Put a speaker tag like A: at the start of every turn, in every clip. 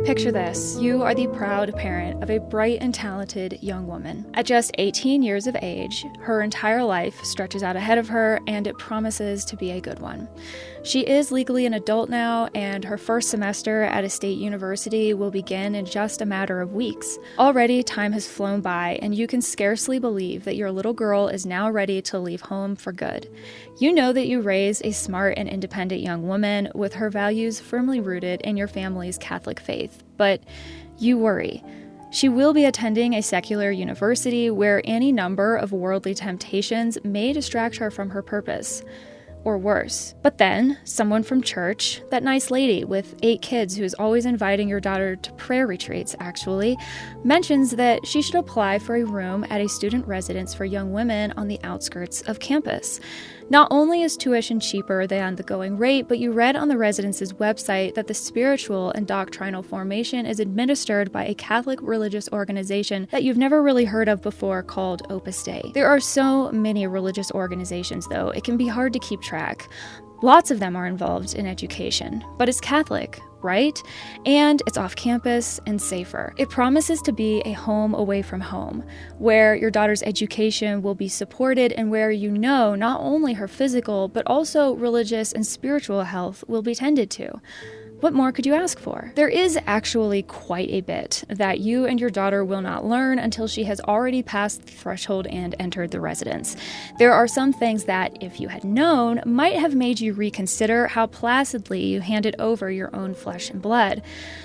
A: Picture this. You are the proud parent of a bright and talented young woman. At just 18 years of age, her entire life stretches out ahead of her, and it promises to be a good one. She is legally an adult now, and her first semester at a state university will begin in just a matter of weeks. Already, time has flown by, and you can scarcely believe that your little girl is now ready to leave home for good. You know that you raise a smart and independent young woman with her values firmly rooted in your family's Catholic faith, but you worry. She will be attending a secular university where any number of worldly temptations may distract her from her purpose. Or worse. But then, someone from church, that nice lady with 8 kids who is always inviting your daughter to prayer retreats, actually, mentions that she should apply for a room at a student residence for young women on the outskirts of campus. Not only is tuition cheaper than the going rate, but you read on the residence's website that the spiritual and doctrinal formation is administered by a Catholic religious organization that you've never really heard of before called Opus Dei. There are so many religious organizations, though, it can be hard to keep track. Lots of them are involved in education, but it's Catholic, right? And it's off campus and safer. It promises to be a home away from home, where your daughter's education will be supported and where you know not only her physical, but also religious and spiritual health will be tended to. What more could you ask for? There is actually quite a bit that you and your daughter will not learn until she has already passed the threshold and entered the residence. There are some things that, if you had known, might have made you reconsider how placidly you handed over your own flesh and blood.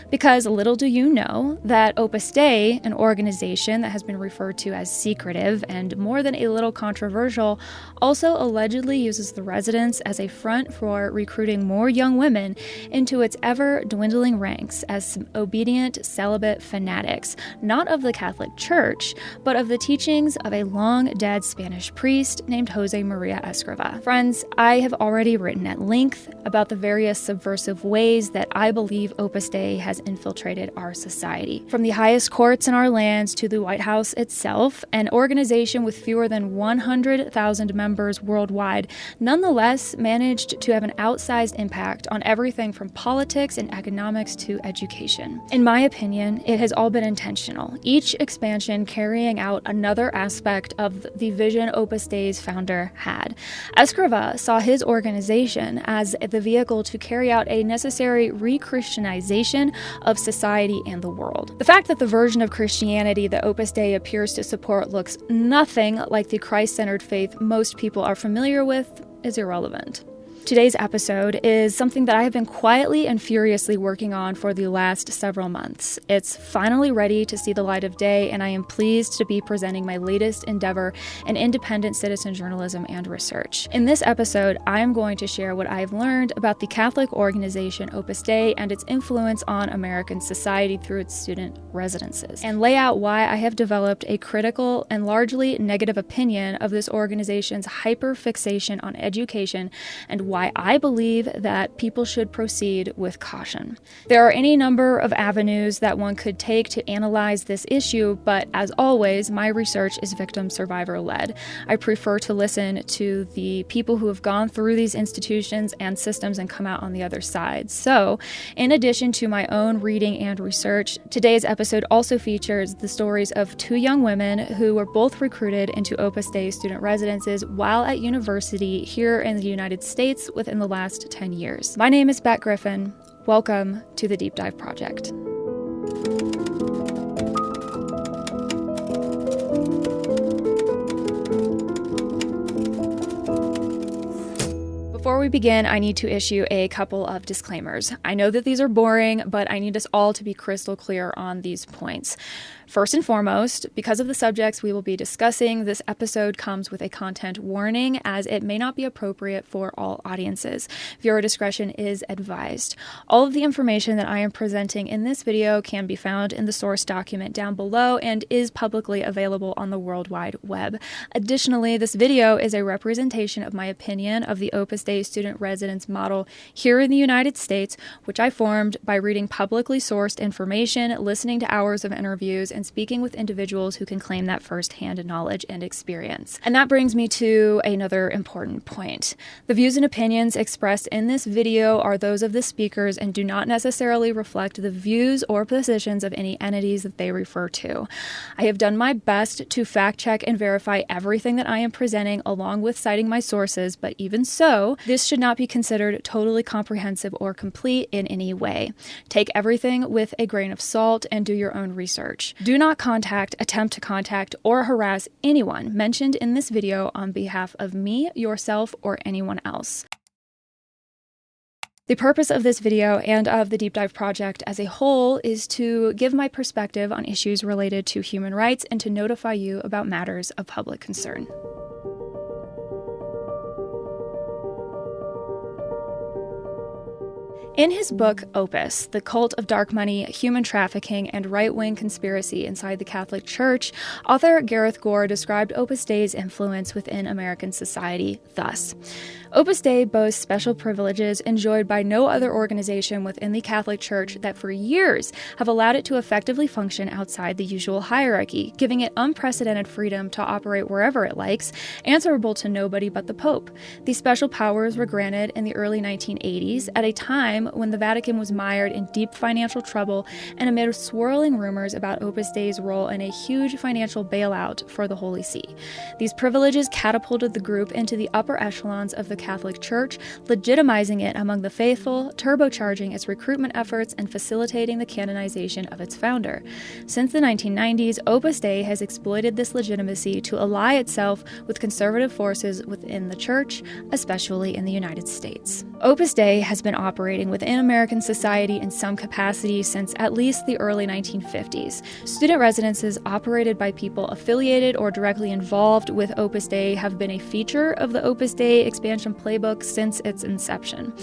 A: Because little do you know that Opus Dei, an organization that has been referred to as secretive and more than a little controversial, also allegedly uses the residence as a front for recruiting more young women into its ever-dwindling ranks as some obedient celibate fanatics, not of the Catholic Church, but of the teachings of a long-dead Spanish priest named Jose Maria Escriva. Friends, I have already written at length about the various subversive ways that I believe Opus Dei has infiltrated our society. From the highest courts in our lands to the White House itself, an organization with fewer than 100,000 members worldwide nonetheless managed to have an outsized impact on everything from politics and economics to education. In my opinion, it has all been intentional, each expansion carrying out another aspect of the vision Opus Dei's founder had. Escriva saw his organization as the vehicle to carry out a necessary re-Christianization of society and the world. The fact that the version of Christianity that Opus Dei appears to support looks nothing like the Christ-centered faith most people are familiar with is irrelevant. Today's episode is something that I have been quietly and furiously working on for the last several months. It's finally ready to see the light of day, and I am pleased to be presenting my latest endeavor in independent citizen journalism and research. In this episode, I am going to share what I've learned about the Catholic organization Opus Dei and its influence on American society through its student residences, and lay out why I have developed a critical and largely negative opinion of this organization's hyper-fixation on education and why I believe that people should proceed with caution. There are any number of avenues that one could take to analyze this issue, but as always, my research is victim-survivor-led. I prefer to listen to the people who have gone through these institutions and systems and come out on the other side. So, in addition to my own reading and research, today's episode also features the stories of 2 young women who were both recruited into Opus Dei student residences while at university here in the United States within the last 10 years. My name is Beck Griffin. Welcome to the Deep Dive Project. Before we begin, I need to issue a couple of disclaimers. I know that these are boring, but I need us all to be crystal clear on these points. First and foremost, because of the subjects we will be discussing, this episode comes with a content warning as it may not be appropriate for all audiences. Viewer discretion is advised. All of the information that I am presenting in this video can be found in the source document down below and is publicly available on the World Wide Web. Additionally, this video is a representation of my opinion of the Opus Dei student residence model here in the United States, which I formed by reading publicly sourced information, listening to hours of interviews, and speaking with individuals who can claim that firsthand knowledge and experience. And that brings me to another important point. The views and opinions expressed in this video are those of the speakers and do not necessarily reflect the views or positions of any entities that they refer to. I have done my best to fact check and verify everything that I am presenting along with citing my sources, but even so, this should not be considered totally comprehensive or complete in any way. Take everything with a grain of salt and do your own research. Do not contact, attempt to contact, or harass anyone mentioned in this video on behalf of me, yourself, or anyone else. The purpose of this video and of the Deep Dive Project as a whole is to give my perspective on issues related to human rights and to notify you about matters of public concern. In his book, Opus, The Cult of Dark Money, Human Trafficking, and Right-Wing Conspiracy Inside the Catholic Church, author Gareth Gore described Opus Dei's influence within American society thus. Opus Dei boasts special privileges enjoyed by no other organization within the Catholic Church that for years have allowed it to effectively function outside the usual hierarchy, giving it unprecedented freedom to operate wherever it likes, answerable to nobody but the Pope. These special powers were granted in the early 1980s at a time when the Vatican was mired in deep financial trouble and amid swirling rumors about Opus Dei's role in a huge financial bailout for the Holy See. These privileges catapulted the group into the upper echelons of the Catholic Church, legitimizing it among the faithful, turbocharging its recruitment efforts, and facilitating the canonization of its founder. Since the 1990s, Opus Dei has exploited this legitimacy to ally itself with conservative forces within the Church, especially in the United States. Opus Dei has been operating within American society in some capacity since at least the early 1950s. Student residences operated by people affiliated or directly involved with Opus Dei have been a feature of the Opus Dei expansion playbook since its inception.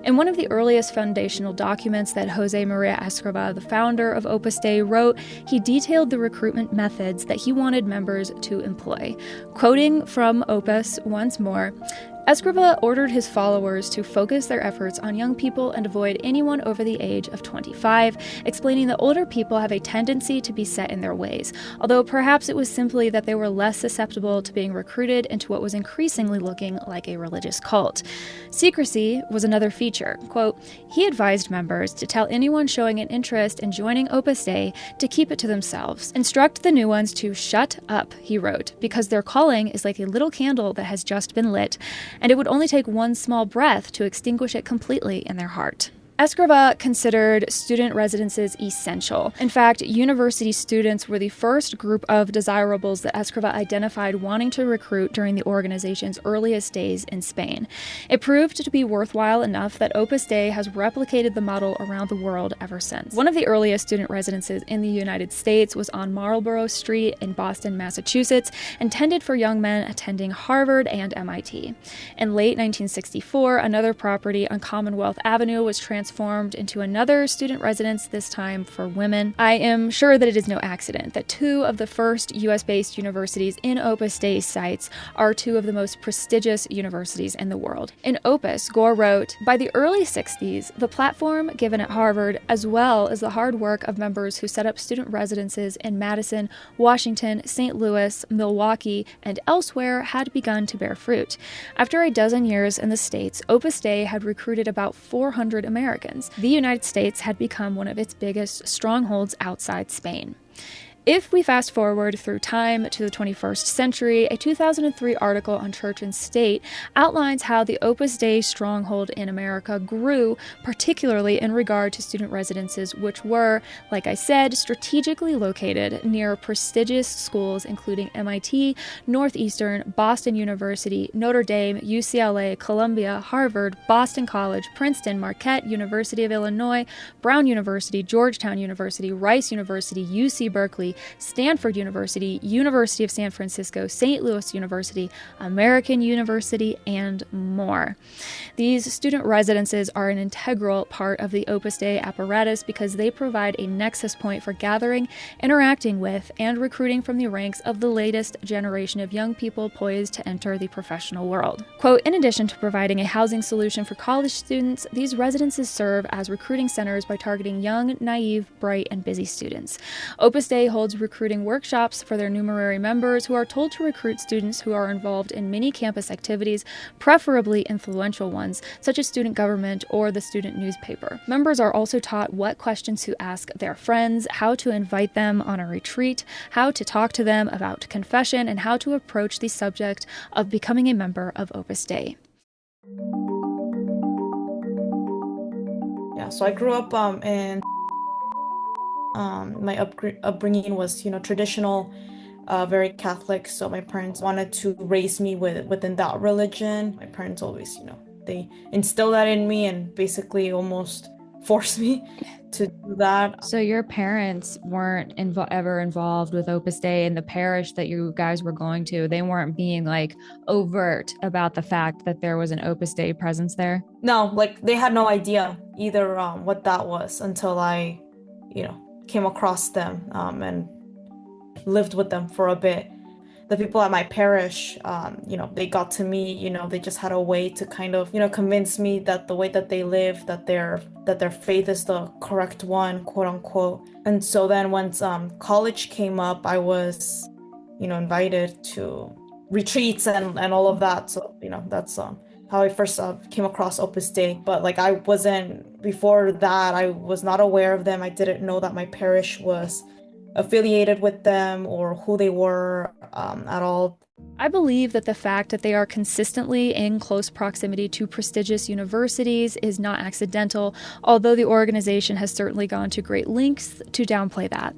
A: In one of the earliest foundational documents that Jose Maria Escriva, the founder of Opus Dei, wrote, he detailed the recruitment methods that he wanted members to employ. Quoting from Opus once more, Escriva ordered his followers to focus their efforts on young people and avoid anyone over the age of 25, explaining that older people have a tendency to be set in their ways, although perhaps it was simply that they were less susceptible to being recruited into what was increasingly looking like a religious cult. Secrecy was another feature. Quote, he advised members to tell anyone showing an interest in joining Opus Dei to keep it to themselves. Instruct the new ones to shut up, he wrote, because their calling is like a little candle that has just been lit, and it would only take one small breath to extinguish it completely in their heart. Escriva considered student residences essential. In fact, university students were the first group of desirables that Escriva identified wanting to recruit during the organization's earliest days in Spain. It proved to be worthwhile enough that Opus Dei has replicated the model around the world ever since. One of the earliest student residences in the United States was on Marlborough Street in Boston, Massachusetts, intended for young men attending Harvard and MIT. In late 1964, another property on Commonwealth Avenue was transformed into another student residence, this time for women. I am sure that it is no accident that two of the first US-based universities in Opus Dei sites are two of the most prestigious universities in the world. In Opus, Gore wrote, by the early 60s, the platform given at Harvard, as well as the hard work of members who set up student residences in Madison, Washington, St. Louis, Milwaukee, and elsewhere, had begun to bear fruit. After a dozen years in the States, Opus Dei had recruited about 400 Americans. The United States had become one of its biggest strongholds outside Spain. If we fast forward through time to the 21st century, a 2003 article on Church and State outlines how the Opus Dei stronghold in America grew, particularly in regard to student residences, which were, like I said, strategically located near prestigious schools including MIT, Northeastern, Boston University, Notre Dame, UCLA, Columbia, Harvard, Boston College, Princeton, Marquette, University of Illinois, Brown University, Georgetown University, Rice University, UC Berkeley, University, Stanford University, University of San Francisco, St. Louis University, American University, and more. These student residences are an integral part of the Opus Dei apparatus because they provide a nexus point for gathering, interacting with, and recruiting from the ranks of the latest generation of young people poised to enter the professional world. Quote, in addition to providing a housing solution for college students, these residences serve as recruiting centers by targeting young, naive, bright, and busy students. Opus Dei holds recruiting workshops for their numerary members who are told to recruit students who are involved in many campus activities, preferably influential ones, such as student government or the student newspaper. Members are also taught what questions to ask their friends, how to invite them on a retreat, how to talk to them about confession, and how to approach the subject of becoming a member of Opus Dei.
B: Yeah, so I grew up in my upbringing was, traditional, very Catholic. So my parents wanted to raise me within that religion. My parents always, they instilled that in me and basically almost forced me to do that.
C: So your parents weren't ever involved with Opus Dei in the parish that you guys were going to. They weren't being like overt about the fact that there was an Opus Dei presence there?
B: No, like they had no idea either what that was until I, came across them and lived with them for a bit. The people at my parish, they got to me, they just had a way to kind of, convince me that the way that they live, that their faith is the correct one, quote unquote. And so then once college came up, I was, invited to retreats and all of that. So, that's how I first came across Opus Dei. But before that, I was not aware of them. I didn't know that my parish was affiliated with them or who they were at all.
A: I believe that the fact that they are consistently in close proximity to prestigious universities is not accidental, although the organization has certainly gone to great lengths to downplay that.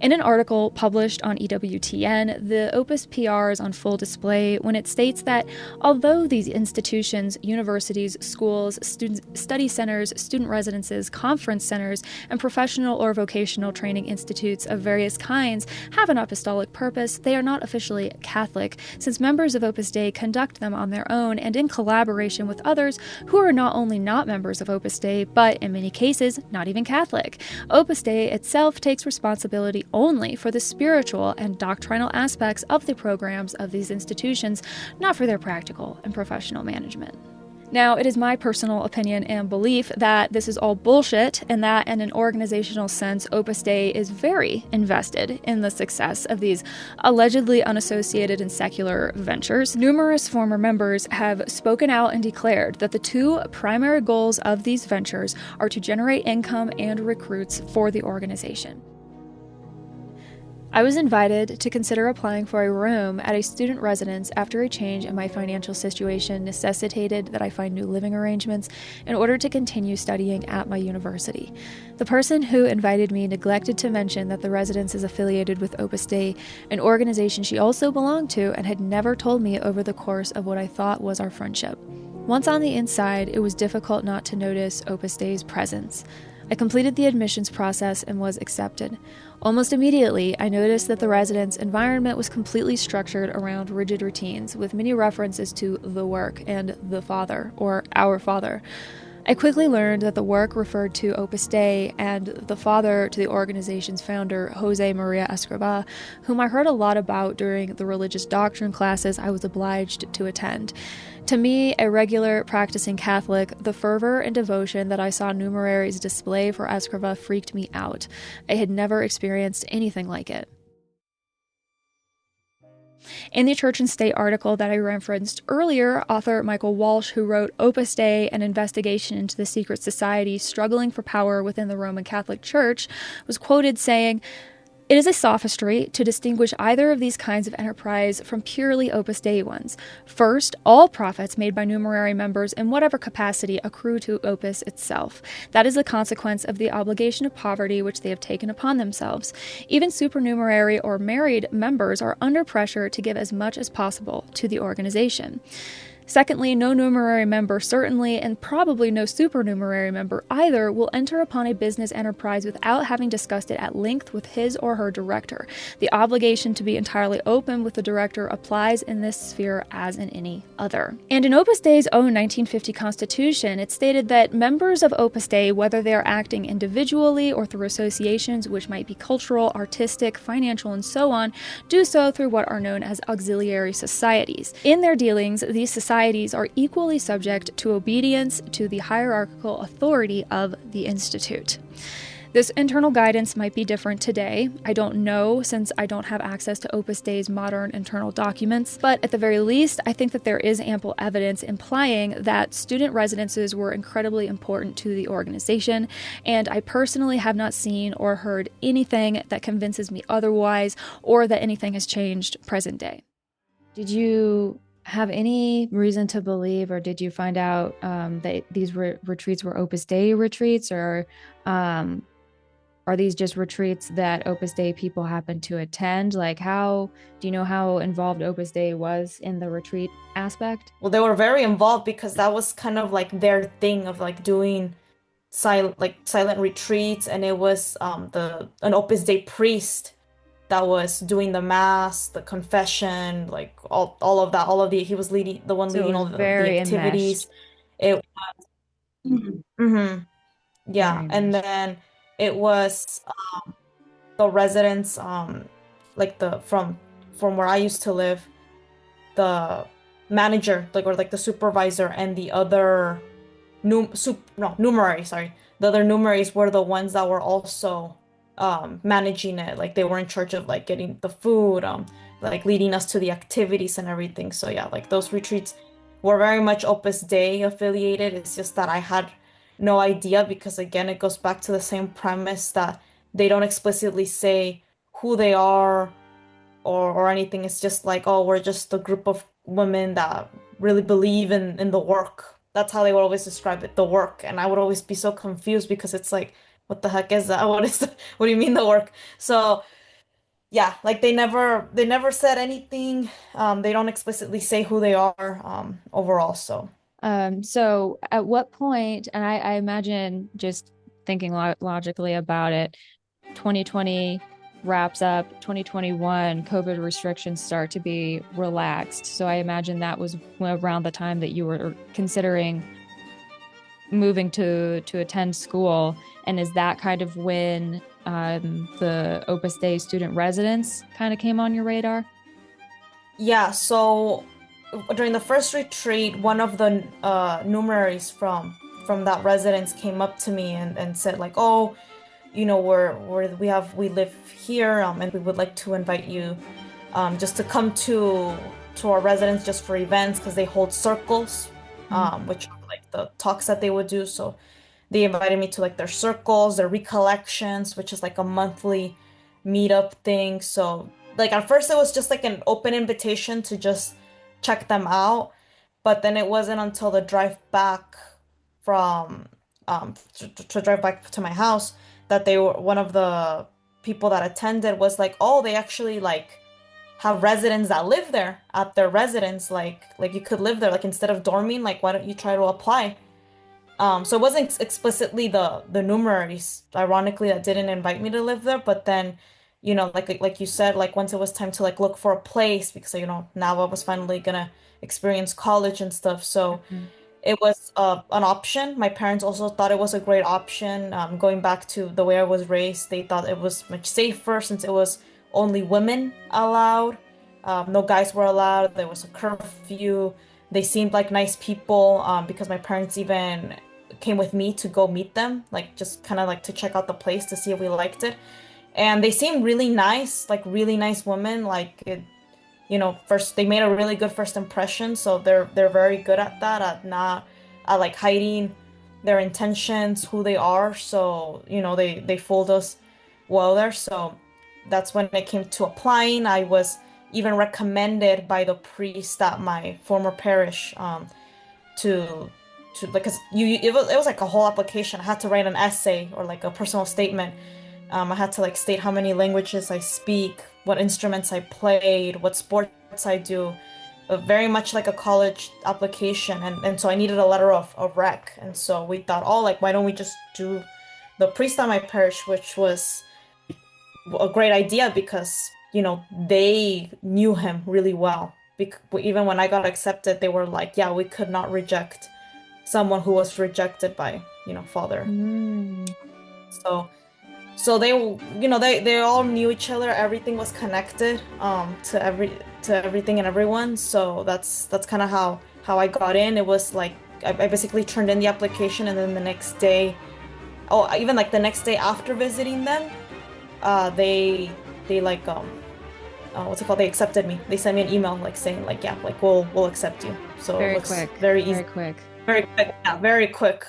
A: In an article published on EWTN, the Opus PR is on full display when it states that although these institutions, universities, schools, student study centers, student residences, conference centers, and professional or vocational training institutes of various kinds have an apostolic purpose, they are not officially Catholic, since members of Opus Dei conduct them on their own and in collaboration with others who are not only not members of Opus Dei, but in many cases, not even Catholic. Opus Dei itself takes responsibility only for the spiritual and doctrinal aspects of the programs of these institutions, not for their practical and professional management. Now, it is my personal opinion and belief that this is all bullshit and that in an organizational sense, Opus Dei is very invested in the success of these allegedly unassociated and secular ventures. Numerous former members have spoken out and declared that the two primary goals of these ventures are to generate income and recruits for the organization. I was invited to consider applying for a room at a student residence after a change in my financial situation necessitated that I find new living arrangements in order to continue studying at my university. The person who invited me neglected to mention that the residence is affiliated with Opus Dei, an organization she also belonged to and had never told me over the course of what I thought was our friendship. Once on the inside, it was difficult not to notice Opus Dei's presence. I completed the admissions process and was accepted. Almost immediately, I noticed that the residence environment was completely structured around rigid routines, with many references to the work and the Father, or our Father. I quickly learned that the work referred to Opus Dei and the Father to the organization's founder, Jose Maria Escrivá, whom I heard a lot about during the religious doctrine classes I was obliged to attend. To me, a regular practicing Catholic, the fervor and devotion that I saw numeraries display for Escrivá freaked me out. I had never experienced anything like it. In the Church and State article that I referenced earlier, author Michael Walsh, who wrote Opus Dei, an investigation into the secret society struggling for power within the Roman Catholic Church, was quoted saying, "It is a sophistry to distinguish either of these kinds of enterprise from purely Opus Dei ones. First, all profits made by numerary members in whatever capacity accrue to Opus itself. That is the consequence of the obligation of poverty which they have taken upon themselves. Even supernumerary or married members are under pressure to give as much as possible to the organization. Secondly, no numerary member certainly, and probably no supernumerary member either, will enter upon a business enterprise without having discussed it at length with his or her director. The obligation to be entirely open with the director applies in this sphere as in any other. And in Opus Dei's own 1950 Constitution, it stated that members of Opus Dei, whether they are acting individually or through associations which might be cultural, artistic, financial, and so on, do so through what are known as auxiliary societies. In their dealings, these societies are equally subject to obedience to the hierarchical authority of the Institute. This internal guidance might be different today. I don't know, since I don't have access to Opus Dei's modern internal documents, but at the very least, I think that there is ample evidence implying that student residences were incredibly important to the organization, and I personally have not seen or heard anything that convinces me otherwise, or that anything has changed present day.
C: Did you have any reason to believe, or did you find out that these retreats were Opus Dei retreats, or are these just retreats that Opus Dei people happen to attend? Like, how do you know how involved Opus Dei was in the retreat aspect?
B: Well, they were very involved because that was kind of like their thing of like doing silent retreats, and it was an Opus Dei priest that was doing the mass, the confession, like all of that, he was leading all the activities. It was yeah, and then it was the residents, like from where I used to live, the manager, the supervisor, and the other numeraries, the other numeraries were the ones that were also managing it. Like, they were in charge of like getting the food, like leading us to the activities and everything. So yeah, like those retreats were very much Opus Dei affiliated. It's just that I had no idea, because again, it goes back to the same premise that they don't explicitly say who they are or anything. It's just like, oh, we're just a group of women that really believe in the work. That's how they would always describe it, the work. And I would always be so confused, because it's like, what the heck is that? What do you mean the work? So yeah, like they never said anything. They don't explicitly say who they are overall. So
C: at what point, and I imagine, just thinking logically about it, 2020 wraps up, 2021 COVID restrictions start to be relaxed. So I imagine that was around the time that you were considering moving to attend school. And is that kind of when the Opus Dei student residence kind of came on your radar?
B: Yeah, so during the first retreat, one of the numeraries from that residence came up to me and said like, oh, you know, we live here, and we would like to invite you just to come to our residence just for events, because they hold circles, which are like the talks that they would do. So they invited me to like their circles, their recollections, which is like a monthly meetup thing. So like at first it was just like an open invitation to just check them out, but then it wasn't until the drive back from to drive back to my house that one of the people that attended was like, oh, they actually like have residents that live there at their residence, like you could live there, like instead of dorming, like why don't you try to apply? So it wasn't explicitly the numeraries, ironically, that didn't invite me to live there, but then, you know, like you said, like once it was time to like look for a place, because you know now I was finally gonna experience college and stuff, so it was an option. My parents also thought it was a great option. Going back to the way I was raised, they thought it was much safer since it was only women allowed. No guys were allowed. There was a curfew. They seemed like nice people, because my parents even came with me to go meet them, like just kind of like to check out the place to see if we liked it. And they seemed really nice, like really nice women. Like it, you know, first they made a really good first impression, so they're very good at that, at like hiding their intentions, who they are. So you know, they fooled us well there. So that's when it came to applying. I was even recommended by the priest at my former parish to because it was like a whole application. I had to write an essay or like a personal statement. I had to like state how many languages I speak, what instruments I played, what sports I do, very much like a college application, and so I needed a letter of rec, and so we thought, oh, like, why don't we just do the priest at my parish, which was a great idea because, they knew him really well. Even when I got accepted, they were like, yeah, we could not reject someone who was rejected by, father. So they all knew each other. Everything was connected to everything and everyone. So that's kind of how I got in. It was like I basically turned in the application, and then the next day, even like the next day after visiting them, they like what's it called? They accepted me. They sent me an email like saying like, yeah, like we'll accept you. So
C: Very
B: it was
C: quick.
B: very easy.
C: Very quick.
B: Very quick. Yeah, very quick.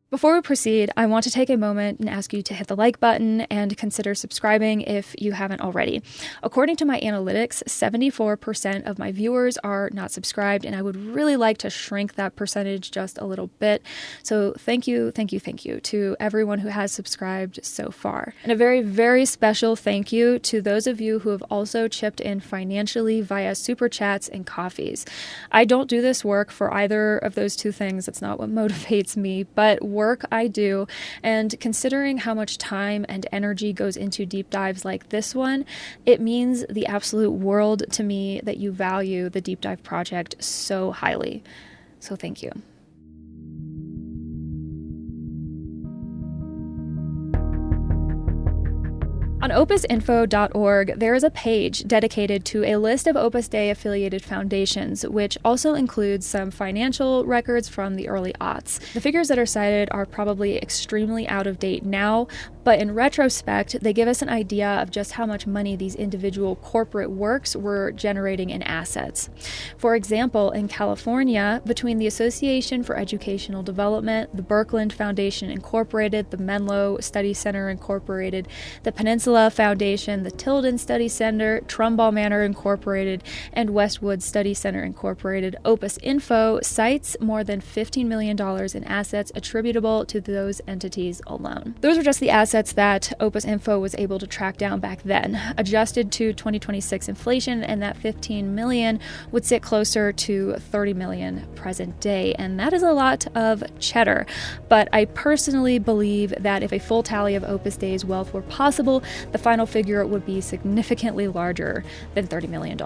A: Before we proceed, I want to take a moment and ask you to hit the like button and consider subscribing if you haven't already. According to my analytics, 74% of my viewers are not subscribed, and I would really like to shrink that percentage just a little bit. So thank you to everyone who has subscribed so far. And a very, very special thank you to those of you who have also chipped in financially via super chats and coffees. I don't do this work for either of those two things. That's not what motivates me, but work I do, and considering how much time and energy goes into deep dives like this one, it means the absolute world to me that you value the Deep Dive Project so highly. So thank you. On opusinfo.org, there is a page dedicated to a list of Opus Dei affiliated foundations, which also includes some financial records from the early aughts. The figures that are cited are probably extremely out of date now, but in retrospect, they give us an idea of just how much money these individual corporate works were generating in assets. For example, in California, between the Association for Educational Development, the Birkeland Foundation Incorporated, the Menlo Study Center Incorporated, the Peninsula Foundation, the Tilden Study Center, Trumbull Manor Incorporated, and Westwood Study Center Incorporated, Opus Info cites more than $15 million in assets attributable to those entities alone. Those are just the assets that Opus Info was able to track down back then. Adjusted to 2026 inflation, and that $15 million would sit closer to $30 million present day, and that is a lot of cheddar. But I personally believe that if a full tally of Opus Dei's wealth were possible, the final figure would be significantly larger than $30 million.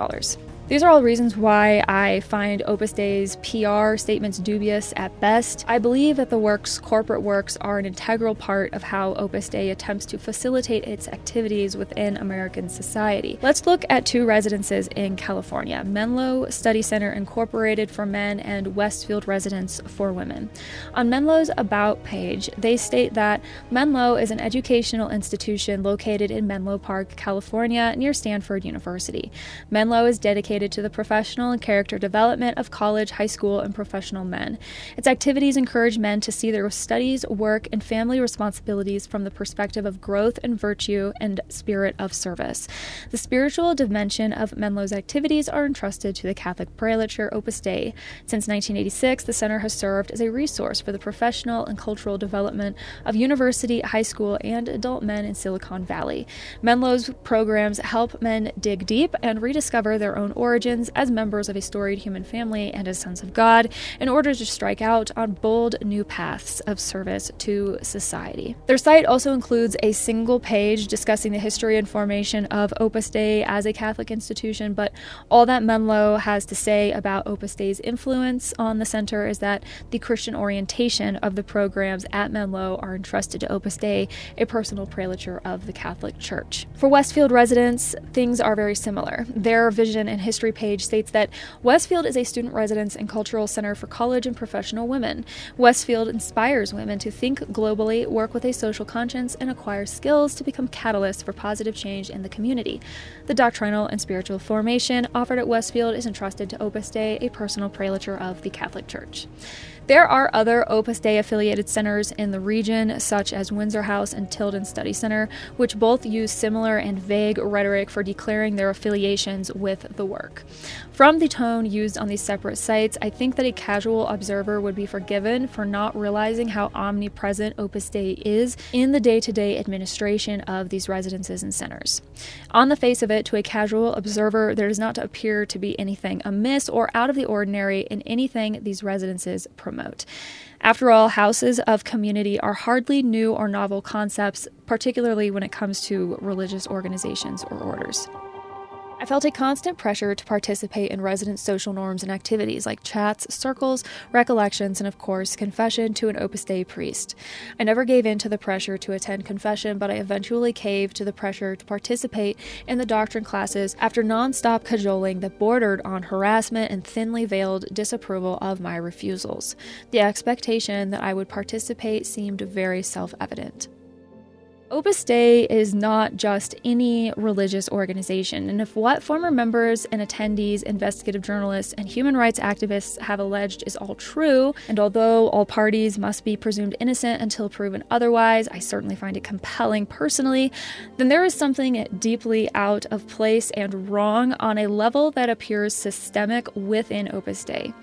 A: These are all reasons why I find Opus Dei's PR statements dubious at best. I believe that the corporate works, are an integral part of how Opus Dei attempts to facilitate its activities within American society. Let's look at two residences in California: Menlo Study Center Incorporated for men and Westfield Residence for women. On Menlo's About page, they state that Menlo is an educational institution located in Menlo Park, California, near Stanford University. Menlo is dedicated to the professional and character development of college, high school, and professional men. Its activities encourage men to see their studies, work, and family responsibilities from the perspective of growth and virtue and spirit of service. The spiritual dimension of Menlo's activities are entrusted to the Catholic Prelature Opus Dei. Since 1986, the center has served as a resource for the professional and cultural development of university, high school, and adult men in Silicon Valley. Menlo's programs help men dig deep and rediscover their own origins as members of a storied human family and as sons of God, in order to strike out on bold new paths of service to society. Their site also includes a single page discussing the history and formation of Opus Dei as a Catholic institution, but all that Menlo has to say about Opus Dei's influence on the center is that the Christian orientation of the programs at Menlo are entrusted to Opus Dei, a personal prelature of the Catholic Church. For Westfield residents, things are very similar. Their vision and history page states that Westfield is a student residence and cultural center for college and professional women. Westfield inspires women to think globally, work with a social conscience, and acquire skills to become catalysts for positive change in the community. The doctrinal and spiritual formation offered at Westfield is entrusted to Opus Dei, a personal prelature of the Catholic Church. There are other Opus Dei affiliated centers in the region, such as Windsor House and Tilden Study Center, which both use similar and vague rhetoric for declaring their affiliations with the work. From the tone used on these separate sites, I think that a casual observer would be forgiven for not realizing how omnipresent Opus Dei is in the day-to-day administration of these residences and centers. On the face of it, to a casual observer, there does not appear to be anything amiss or out of the ordinary in anything these residences promote. After all, houses of community are hardly new or novel concepts, particularly when it comes to religious organizations or orders. I felt a constant pressure to participate in resident social norms and activities like chats, circles, recollections, and of course, confession to an Opus Dei priest. I never gave in to the pressure to attend confession, but I eventually caved to the pressure to participate in the doctrine classes after non-stop cajoling that bordered on harassment and thinly veiled disapproval of my refusals. The expectation that I would participate seemed very self-evident. Opus Dei is not just any religious organization, and if what former members and attendees, investigative journalists, and human rights activists have alleged is all true, and although all parties must be presumed innocent until proven otherwise, I certainly find it compelling personally, then there is something deeply out of place and wrong on a level that appears systemic within Opus Dei.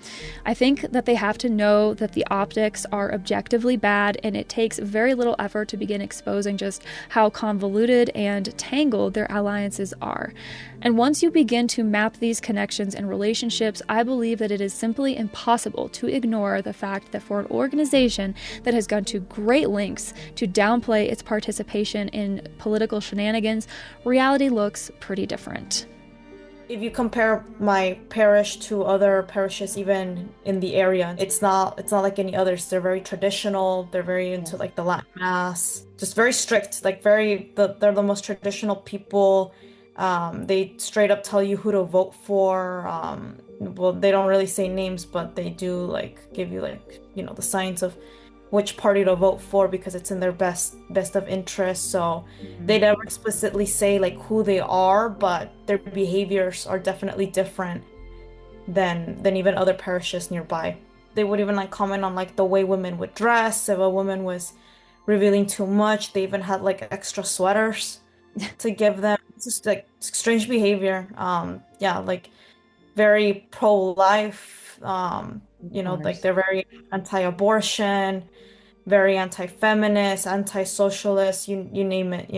A: I think that they have to know that the optics are objectively bad, and it takes very little effort to begin exposing just how convoluted and tangled their alliances are. And once you begin to map these connections and relationships, I believe that it is simply impossible to ignore the fact that for an organization that has gone to great lengths to downplay its participation in political shenanigans, reality looks pretty different.
B: If you compare my parish to other parishes, even in the area, it's not like any others. They're very traditional. They're very into like the Latin Mass, just very strict. Like they're the most traditional people. They straight up tell you who to vote for. Well, they don't really say names, but they do like give you like, the signs of which party to vote for because it's in their best of interest. So they never explicitly say like who they are, but their behaviors are definitely different than even other parishes nearby. They would even like comment on like the way women would dress. If a woman was revealing too much, they even had like extra sweaters to give them. It's just like strange behavior. Like very pro-life. Like they're very anti-abortion, very anti-feminist, anti-socialist, you name it,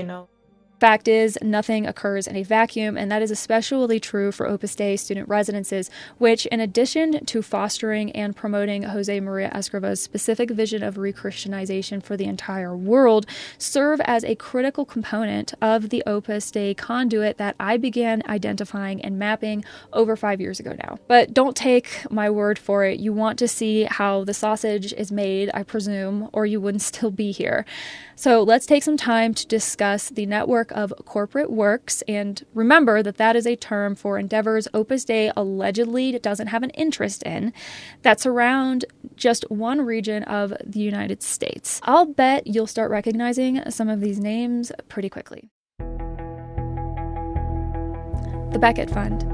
A: Fact is, nothing occurs in a vacuum, and that is especially true for Opus Dei student residences, which, in addition to fostering and promoting Jose Maria Escriva's specific vision of re-Christianization for the entire world, serve as a critical component of the Opus Dei conduit that I began identifying and mapping over 5 years ago now. But don't take my word for it. You want to see how the sausage is made, I presume, or you wouldn't still be here. So let's take some time to discuss the network of corporate works, and remember that that is a term for endeavors Opus Dei allegedly doesn't have an interest in that surround just one region of the United States. I'll bet you'll start recognizing some of these names pretty quickly. The Becket Fund.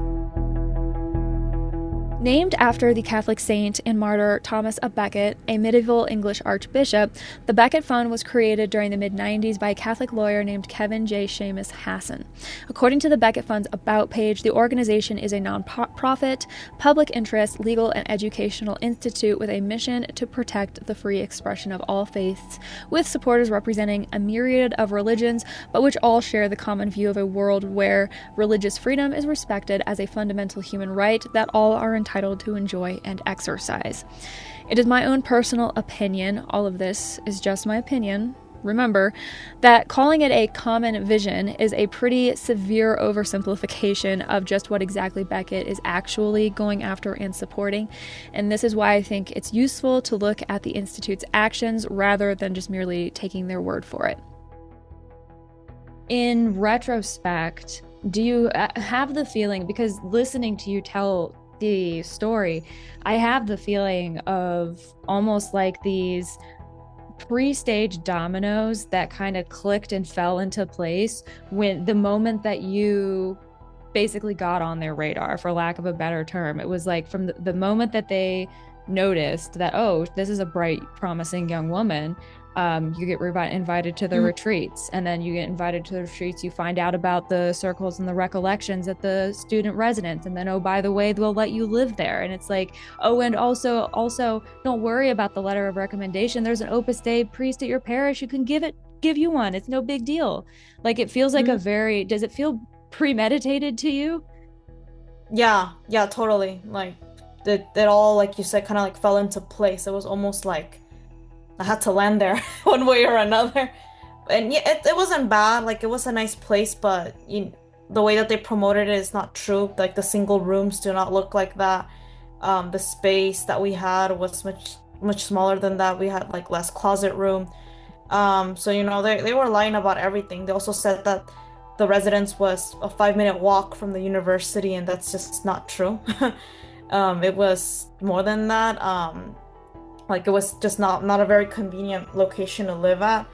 A: Named after the Catholic saint and martyr Thomas à Becket, a medieval English archbishop, the Becket Fund was created during the mid-90s by a Catholic lawyer named Kevin J. Seamus Hassan. According to the Becket Fund's About page, the organization is a non-profit, public interest, legal and educational institute with a mission to protect the free expression of all faiths, with supporters representing a myriad of religions, but which all share the common view of a world where religious freedom is respected as a fundamental human right that all are entitled to enjoy and exercise. It is my own personal opinion, all of this is just my opinion, remember, that calling it a common vision is a pretty severe oversimplification of just what exactly Becket is actually going after and supporting, and this is why I think it's useful to look at the Institute's actions rather than just merely taking their word for it.
C: In retrospect, do you have the feeling, because listening to you tell the story, I have the feeling of almost like these pre-stage dominoes that kind of clicked and fell into place when the moment that you basically got on their radar, for lack of a better term. It was like from the moment that they noticed that, oh, this is a bright, promising young woman, you get invited to the retreats, and then you get invited to the retreats, you find out about the circles and the recollections at the student residence, and then, oh, by the way, they'll let you live there. And it's like, oh, and also don't worry about the letter of recommendation, there's an Opus Dei priest at your parish who can give you one, it's no big deal. Like, it feels like does it feel premeditated to you?
B: Yeah, totally. Like it all, like you said, kind of like fell into place. It was almost like I had to land there one way or another. And yeah, it wasn't bad. Like, it was a nice place, but the way that they promoted it is not true. Like, the single rooms do not look like that. The space that we had was much smaller than that. We had like less closet room. So they were lying about everything. They also said that the residence was a 5-minute walk from the university, and that's just not true. It was more than that. Like, it was just not a very convenient location to live at.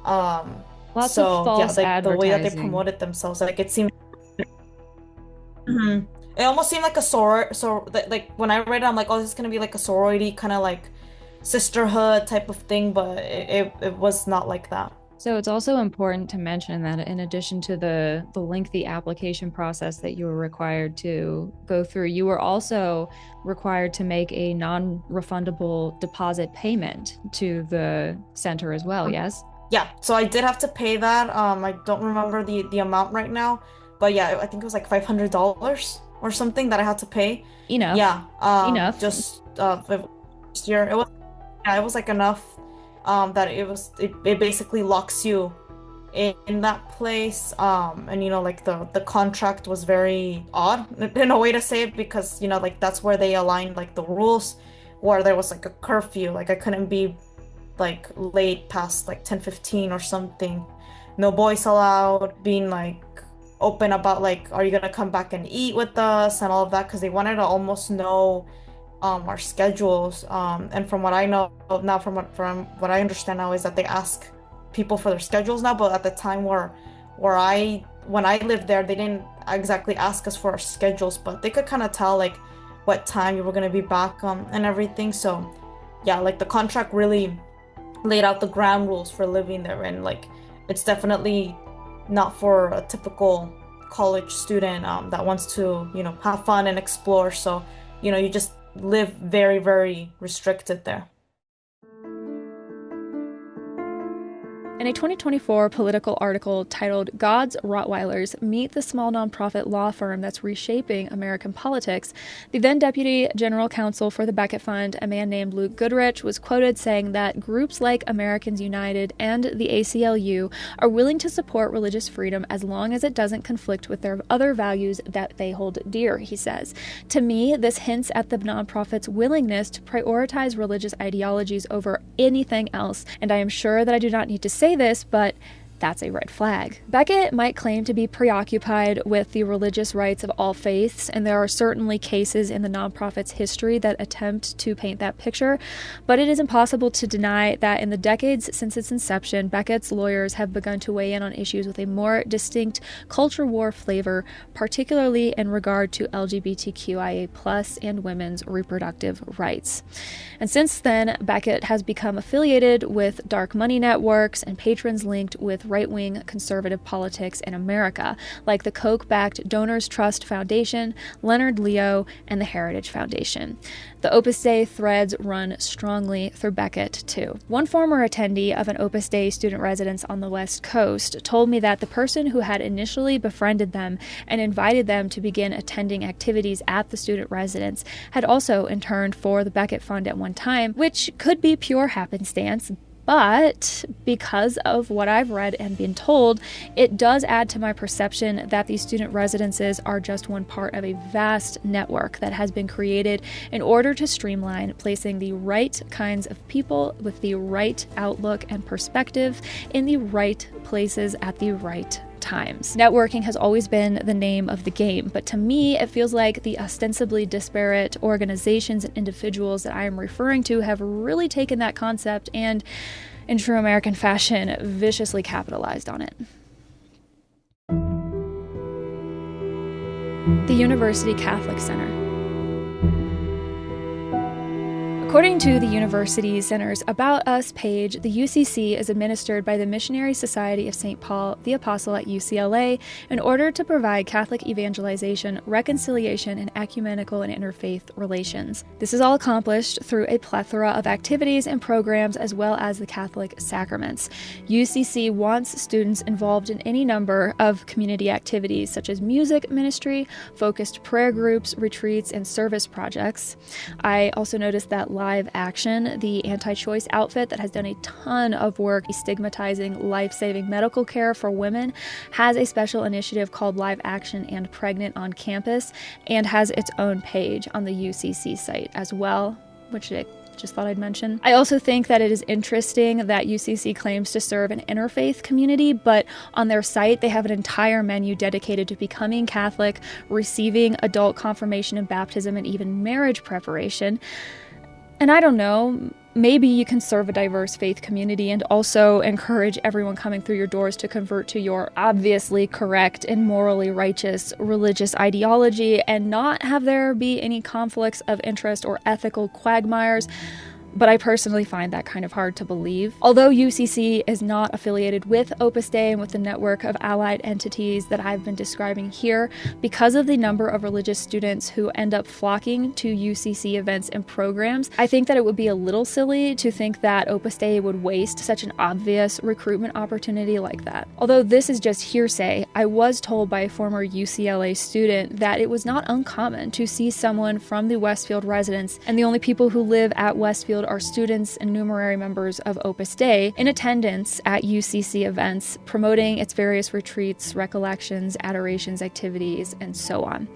C: Lots of false
B: like the way that they
C: advertising.
B: promoted themselves, like it seemed. It almost seemed like a like when I read it, I'm like, oh, this is gonna be like a sorority kind of like sisterhood type of thing, but it was not like that.
C: So it's also important to mention that in addition to the lengthy application process that you were required to go through, you were also required to make a non-refundable deposit payment to the center as well, yes?
B: Yeah, so I did have to pay that. I don't remember the amount right now, but yeah, I think it was like $500 or something that I had to pay.
C: Enough.
B: Yeah,
C: Enough.
B: just first year, it was like enough. That it basically locks you in that place. And like the contract was very odd in a way to say it, because like that's where they aligned like the rules, where there was like a curfew, like I couldn't be like late past like 10:15 or something. No boys allowed, being like open about like, are you gonna come back and eat with us and all of that, because they wanted to almost know our schedules. And from what I know now, from what I understand now, is that they ask people for their schedules now, but at the time when I lived there, they didn't exactly ask us for our schedules, but they could kind of tell like what time you were going to be back, and everything. So yeah, like the contract really laid out the ground rules for living there, and like it's definitely not for a typical college student that wants to have fun and explore. So you just live very, very restricted there.
A: In a 2024 Political article titled God's Rottweilers Meet the Small Nonprofit Law Firm That's Reshaping American Politics, the then Deputy General Counsel for the Becket Fund, a man named Luke Goodrich, was quoted saying that groups like Americans United and the ACLU are willing to support religious freedom as long as it doesn't conflict with their other values that they hold dear, he says. To me, this hints at the nonprofit's willingness to prioritize religious ideologies over anything else, and I am sure that I do not need to say this, but that's a red flag. Becket might claim to be preoccupied with the religious rights of all faiths, and there are certainly cases in the nonprofit's history that attempt to paint that picture, but it is impossible to deny that in the decades since its inception, Becket's lawyers have begun to weigh in on issues with a more distinct culture war flavor, particularly in regard to LGBTQIA+ and women's reproductive rights. And since then, Becket has become affiliated with dark money networks and patrons linked with right-wing conservative politics in America, like the Koch-backed Donors Trust Foundation, Leonard Leo, and the Heritage Foundation. The Opus Dei threads run strongly through Becket, too. One former attendee of an Opus Dei student residence on the West Coast told me that the person who had initially befriended them and invited them to begin attending activities at the student residence had also interned for the Becket Fund at one time, which could be pure happenstance, but because of what I've read and been told, it does add to my perception that these student residences are just one part of a vast network that has been created in order to streamline placing the right kinds of people with the right outlook and perspective in the right places at the right times. Networking has always been the name of the game, but to me, it feels like the ostensibly disparate organizations and individuals that I am referring to have really taken that concept and, in true American fashion, viciously capitalized on it. The University Catholic Center. According to the University Center's About Us page, the UCC is administered by the Missionary Society of St. Paul the Apostle at UCLA in order to provide Catholic evangelization, reconciliation, and ecumenical and interfaith relations. This is all accomplished through a plethora of activities and programs as well as the Catholic sacraments. UCC wants students involved in any number of community activities such as music ministry, focused prayer groups, retreats, and service projects. I also noticed that Live Action, the anti-choice outfit that has done a ton of work stigmatizing life-saving medical care for women, has a special initiative called Live Action and Pregnant on Campus and has its own page on the UCC site as well, which I just thought I'd mention. I also think that it is interesting that UCC claims to serve an interfaith community, but on their site they have an entire menu dedicated to becoming Catholic, receiving adult confirmation and baptism, and even marriage preparation. And I don't know, maybe you can serve a diverse faith community and also encourage everyone coming through your doors to convert to your obviously correct and morally righteous religious ideology and not have there be any conflicts of interest or ethical quagmires. But I personally find that kind of hard to believe. Although UCC is not affiliated with Opus Dei and with the network of allied entities that I've been describing here, because of the number of religious students who end up flocking to UCC events and programs, I think that it would be a little silly to think that Opus Dei would waste such an obvious recruitment opportunity like that. Although this is just hearsay, I was told by a former UCLA student that it was not uncommon to see someone from the Westfield residence, and the only people who live at Westfield are students and numerary members of Opus Dei, in attendance at UCC events, promoting its various retreats, recollections, adorations, activities, and so on.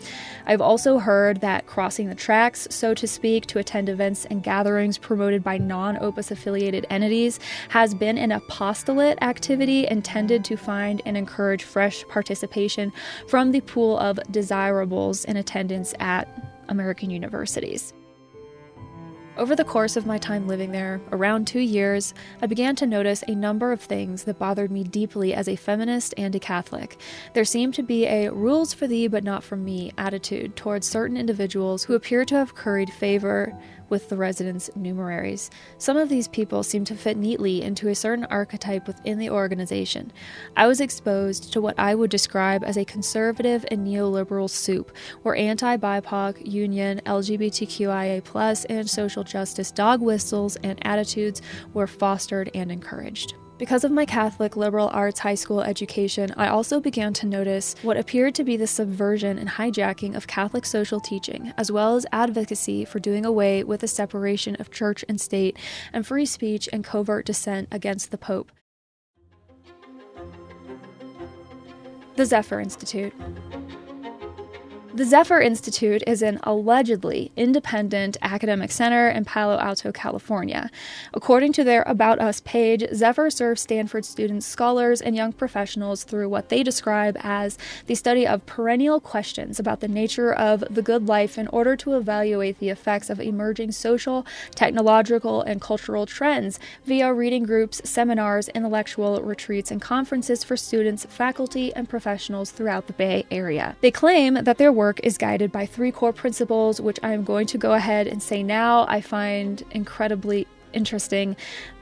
A: I've also heard that crossing the tracks, so to speak, to attend events and gatherings promoted by non-Opus affiliated entities has been an apostolate activity intended to find and encourage fresh participation from the pool of desirables in attendance at American universities. Over the course of my time living there, around 2 years, I began to notice a number of things that bothered me deeply as a feminist and a Catholic. There seemed to be a rules for thee but not for me attitude towards certain individuals who appear to have curried favor with the residents' numeraries. Some of these people seem to fit neatly into a certain archetype within the organization. I was exposed to what I would describe as a conservative and neoliberal soup, where anti-BIPOC, union, LGBTQIA+, and social justice dog whistles and attitudes were fostered and encouraged. Because of my Catholic liberal arts high school education, I also began to notice what appeared to be the subversion and hijacking of Catholic social teaching, as well as advocacy for doing away with the separation of church and state and free speech and covert dissent against the Pope. The Zephyr Institute. The Zephyr Institute is an allegedly independent academic center in Palo Alto, California. According to their About Us page, Zephyr serves Stanford students, scholars, and young professionals through what they describe as the study of perennial questions about the nature of the good life in order to evaluate the effects of emerging social, technological, and cultural trends via reading groups, seminars, intellectual retreats, and conferences for students, faculty, and professionals throughout the Bay Area. They claim that their work is guided by 3 core principles, which I am going to go ahead and say now I find incredibly interesting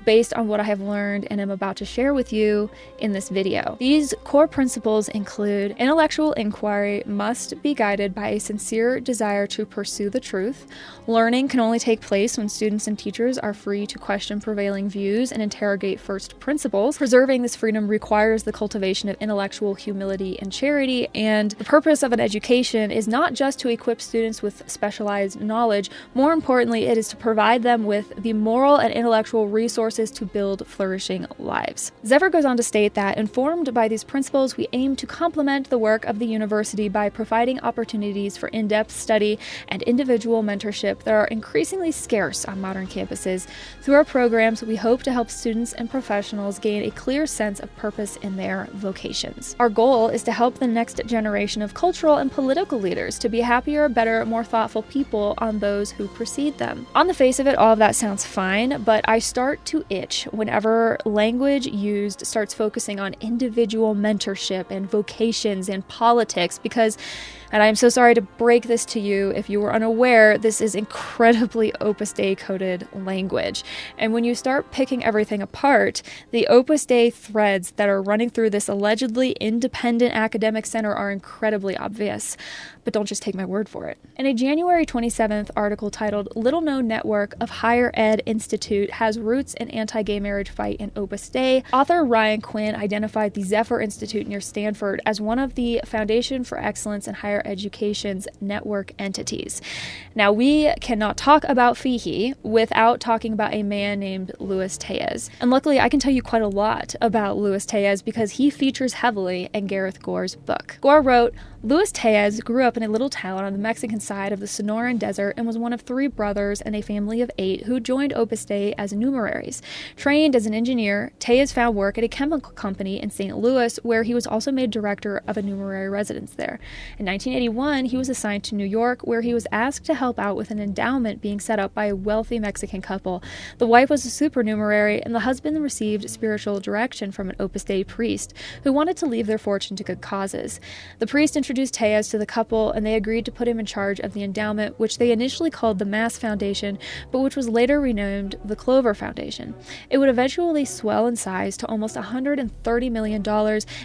A: based on what I have learned and am about to share with you in this video. These core principles include intellectual inquiry must be guided by a sincere desire to pursue the truth. Learning can only take place when students and teachers are free to question prevailing views and interrogate first principles. Preserving this freedom requires the cultivation of intellectual humility and charity, and the purpose of an education is not just to equip students with specialized knowledge. More importantly, it is to provide them with the moral and intellectual resources to build flourishing lives. Zephyr goes on to state that, informed by these principles, we aim to complement the work of the university by providing opportunities for in-depth study and individual mentorship that are increasingly scarce on modern campuses. Through our programs, we hope to help students and professionals gain a clear sense of purpose in their vocations. Our goal is to help the next generation of cultural and political leaders to be happier, better, more thoughtful people on those who precede them. On the face of it, all of that sounds fine, but I start to itch whenever language used starts focusing on individual mentorship and vocations and politics because, and I'm so sorry to break this to you if you were unaware, this is incredibly Opus Dei coded language. And when you start picking everything apart, the Opus Dei threads that are running through this allegedly independent academic center are incredibly obvious. But don't just take my word for it. In a January 27th article titled Little Known Network of Higher Ed Institute Has Roots in Anti-Gay Marriage Fight in Opus Dei, author Ryan Quinn identified the Zephyr Institute near Stanford as one of the Foundation for Excellence in Higher Education's network entities. Now, we cannot talk about FIHE without talking about a man named Luis Tellez. And luckily, I can tell you quite a lot about Luis Tellez because he features heavily in Gareth Gore's book. Gore wrote, Luis Tellez grew up in a little town on the Mexican side of the Sonoran Desert and was one of 3 brothers and a family of 8 who joined Opus Dei as numeraries. Trained as an engineer, Tellez found work at a chemical company in St. Louis, where he was also made director of a numerary residence there. In 1981, he was assigned to New York, where he was asked to help out with an endowment being set up by a wealthy Mexican couple. The wife was a supernumerary, and the husband received spiritual direction from an Opus Dei priest who wanted to leave their fortune to good causes. The priest introduced Tellez to the couple, and they agreed to put him in charge of the endowment, which they initially called the Mass Foundation, but which was later renamed the Clover Foundation. It would eventually swell in size to almost $130 million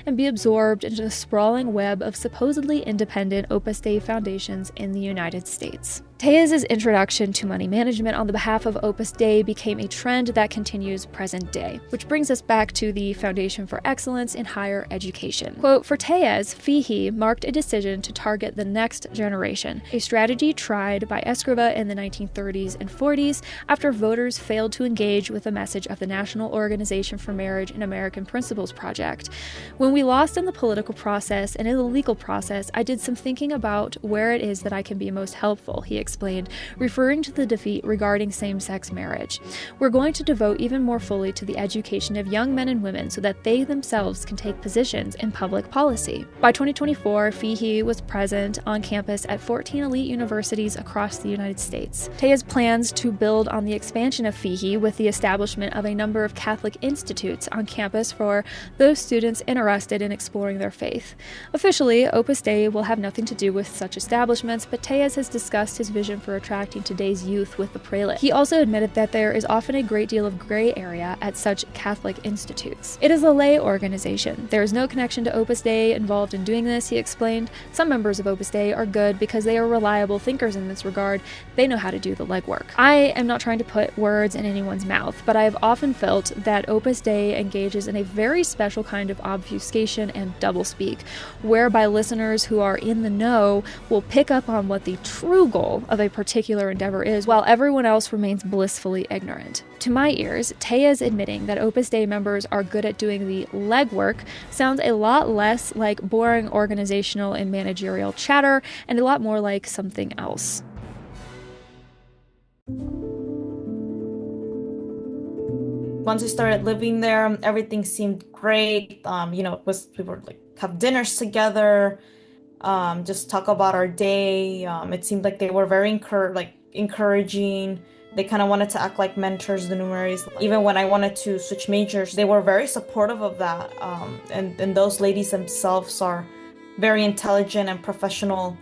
A: and be absorbed into the sprawling web of supposedly independent Opus Dei foundations in the United States. Tellez's introduction to money management on the behalf of Opus Dei became a trend that continues present day, which brings us back to the Foundation for Excellence in Higher Education. Quote, for Tellez, FIHE marked a decision to target the next generation, a strategy tried by Escriva in the 1930s and 40s after voters failed to engage with the message of the National Organization for Marriage and American Principles Project. When we lost in the political process and in the legal process, I did some thinking about where it is that I can be most helpful, he explained, referring to the defeat regarding same-sex marriage. We're going to devote even more fully to the education of young men and women so that they themselves can take positions in public policy. By 2024, FIHE was present on campus at 14 elite universities across the United States. Tellez plans to build on the expansion of FIHE with the establishment of a number of Catholic institutes on campus for those students interested in exploring their faith. Officially, Opus Dei will have nothing to do with such establishments, but Tellez has discussed his vision for attracting today's youth with the prelate. He also admitted that there is often a great deal of gray area at such Catholic institutes. It is a lay organization. There is no connection to Opus Dei involved in doing this, he explained. Some members of Opus Dei are good because they are reliable thinkers in this regard. They know how to do the legwork. I am not trying to put words in anyone's mouth, but I have often felt that Opus Dei engages in a very special kind of obfuscation and doublespeak, whereby listeners who are in the know will pick up on what the true goal of a particular endeavor is, while everyone else remains blissfully ignorant. To my ears, Tellez admitting that Opus Dei members are good at doing the legwork sounds a lot less like boring organizational and managerial chatter and a lot more like something else.
B: Once I started living there, everything seemed great. We would have dinners together, just talk about our day. It seemed like they were very encouraging. They kind of wanted to act like mentors, the numeraries. Even when I wanted to switch majors, they were very supportive of that. And those ladies themselves are very intelligent and professional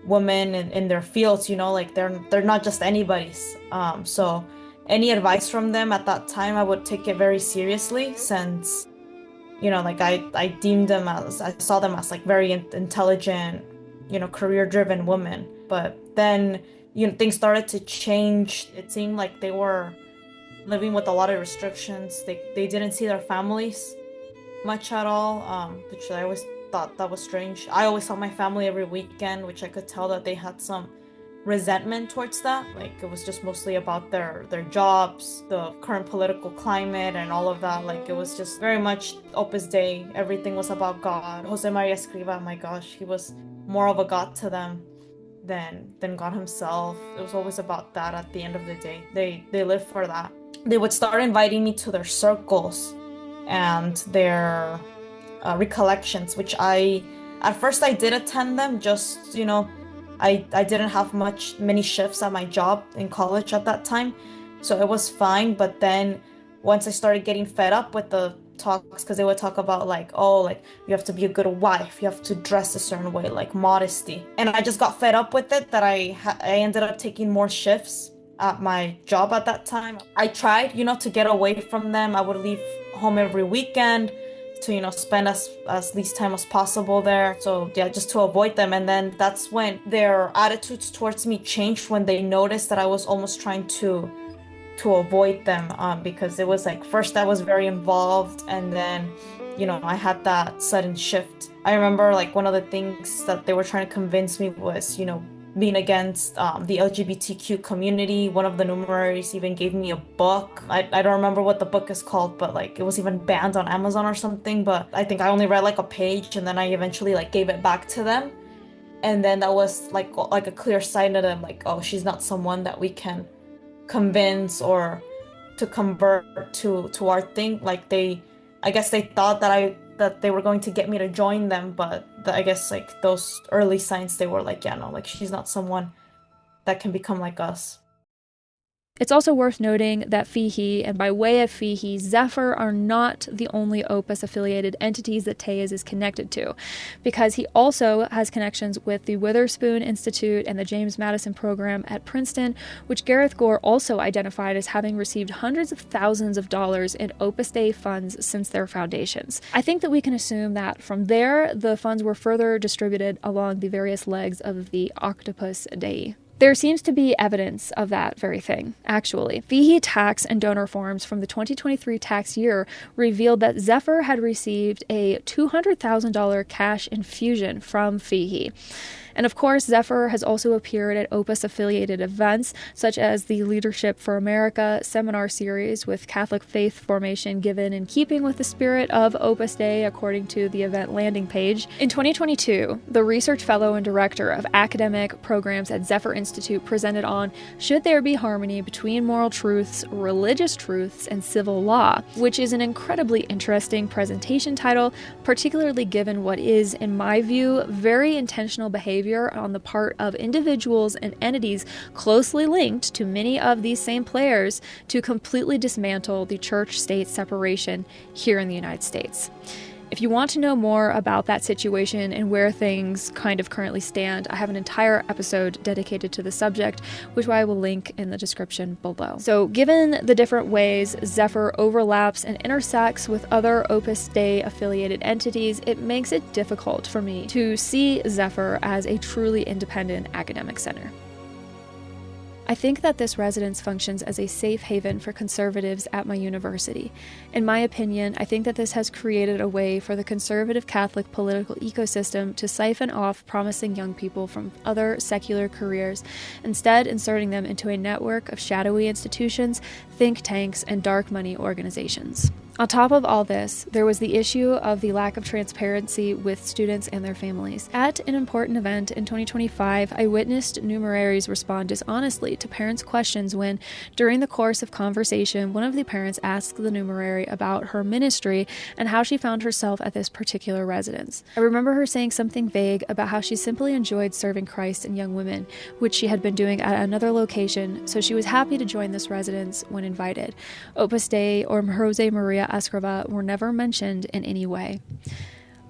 B: women in their fields. They're not just anybody's. So any advice from them at that time, I would take it very seriously, since I deemed them as, I saw them as very intelligent, career-driven women. But then, things started to change. It seemed like they were living with a lot of restrictions. They didn't see their families much at all, which I always thought that was strange. I always saw my family every weekend, which I could tell that they had some resentment towards that. It was just mostly about their jobs, the current political climate, and all of that. It was just very much Opus Dei. Everything was about God. Jose Maria Escriva, my gosh, he was more of a god to them than God himself. It was always about that at the end of the day. They lived for that. They would start inviting me to their circles and their recollections, which at first I did attend them. Just I didn't have many shifts at my job in college at that time, so it was fine. But then once I started getting fed up with the talks, because they would talk about like, oh, like you have to be a good wife, you have to dress a certain way, like modesty. And I just got fed up with it that I ended up taking more shifts at my job at that time. I tried, to get away from them. I would leave home every weekend to, spend as least time as possible there. So yeah, just to avoid them. And then that's when their attitudes towards me changed, when they noticed that I was almost trying to avoid them, because it was like, first I was very involved, and then I had that sudden shift. I remember like one of the things that they were trying to convince me was being against the LGBTQ community. One of the numeraries even gave me a book. I don't remember what the book is called, but like it was even banned on Amazon or something, but I think I only read like a page, and then I eventually like gave it back to them. And then that was like a clear sign to them, like, oh, she's not someone that we can convince or to convert to our thing. Like I guess they thought that they were going to get me to join them, but I guess like those early signs, they were like, yeah, no, like she's not someone that can become like us.
A: It's also worth noting that Fee, and by way of Fee, Zephyr are not the only Opus-affiliated entities that Tejas is connected to, because he also has connections with the Witherspoon Institute and the James Madison Program at Princeton, which Gareth Gore also identified as having received hundreds of thousands of dollars in Opus Dei funds since their foundations. I think that we can assume that from there, the funds were further distributed along the various legs of the Octopus Dei. There seems to be evidence of that very thing, actually. Fee tax and donor forms from the 2023 tax year revealed that Zephyr had received a $200,000 cash infusion from Fee. And of course, Zephyr has also appeared at Opus-affiliated events, such as the Leadership for America seminar series with Catholic faith formation given in keeping with the spirit of Opus Dei, according to the event landing page. In 2022, the research fellow and director of academic programs at Zephyr Institute presented on Should There Be Harmony Between Moral Truths, Religious Truths, and Civil Law, which is an incredibly interesting presentation title, particularly given what is, in my view, very intentional behavior on the part of individuals and entities closely linked to many of these same players to completely dismantle the church-state separation here in the United States. If you want to know more about that situation and where things kind of currently stand, I have an entire episode dedicated to the subject, which I will link in the description below. So given the different ways Zephyr overlaps and intersects with other Opus Dei affiliated entities, it makes it difficult for me to see Zephyr as a truly independent academic center. I think that this residence functions as a safe haven for conservatives at my university. In my opinion, I think that this has created a way for the conservative Catholic political ecosystem to siphon off promising young people from other secular careers, instead inserting them into a network of shadowy institutions, think tanks, and dark money organizations. On top of all this, there was the issue of the lack of transparency with students and their families. At an important event in 2025, I witnessed numeraries respond dishonestly to parents' questions when, during the course of conversation, one of the parents asked the numerary about her ministry and how she found herself at this particular residence. I remember her saying something vague about how she simply enjoyed serving Christ and young women, which she had been doing at another location, so she was happy to join this residence when invited. Opus Dei or Jose Maria Escriva were never mentioned in any way.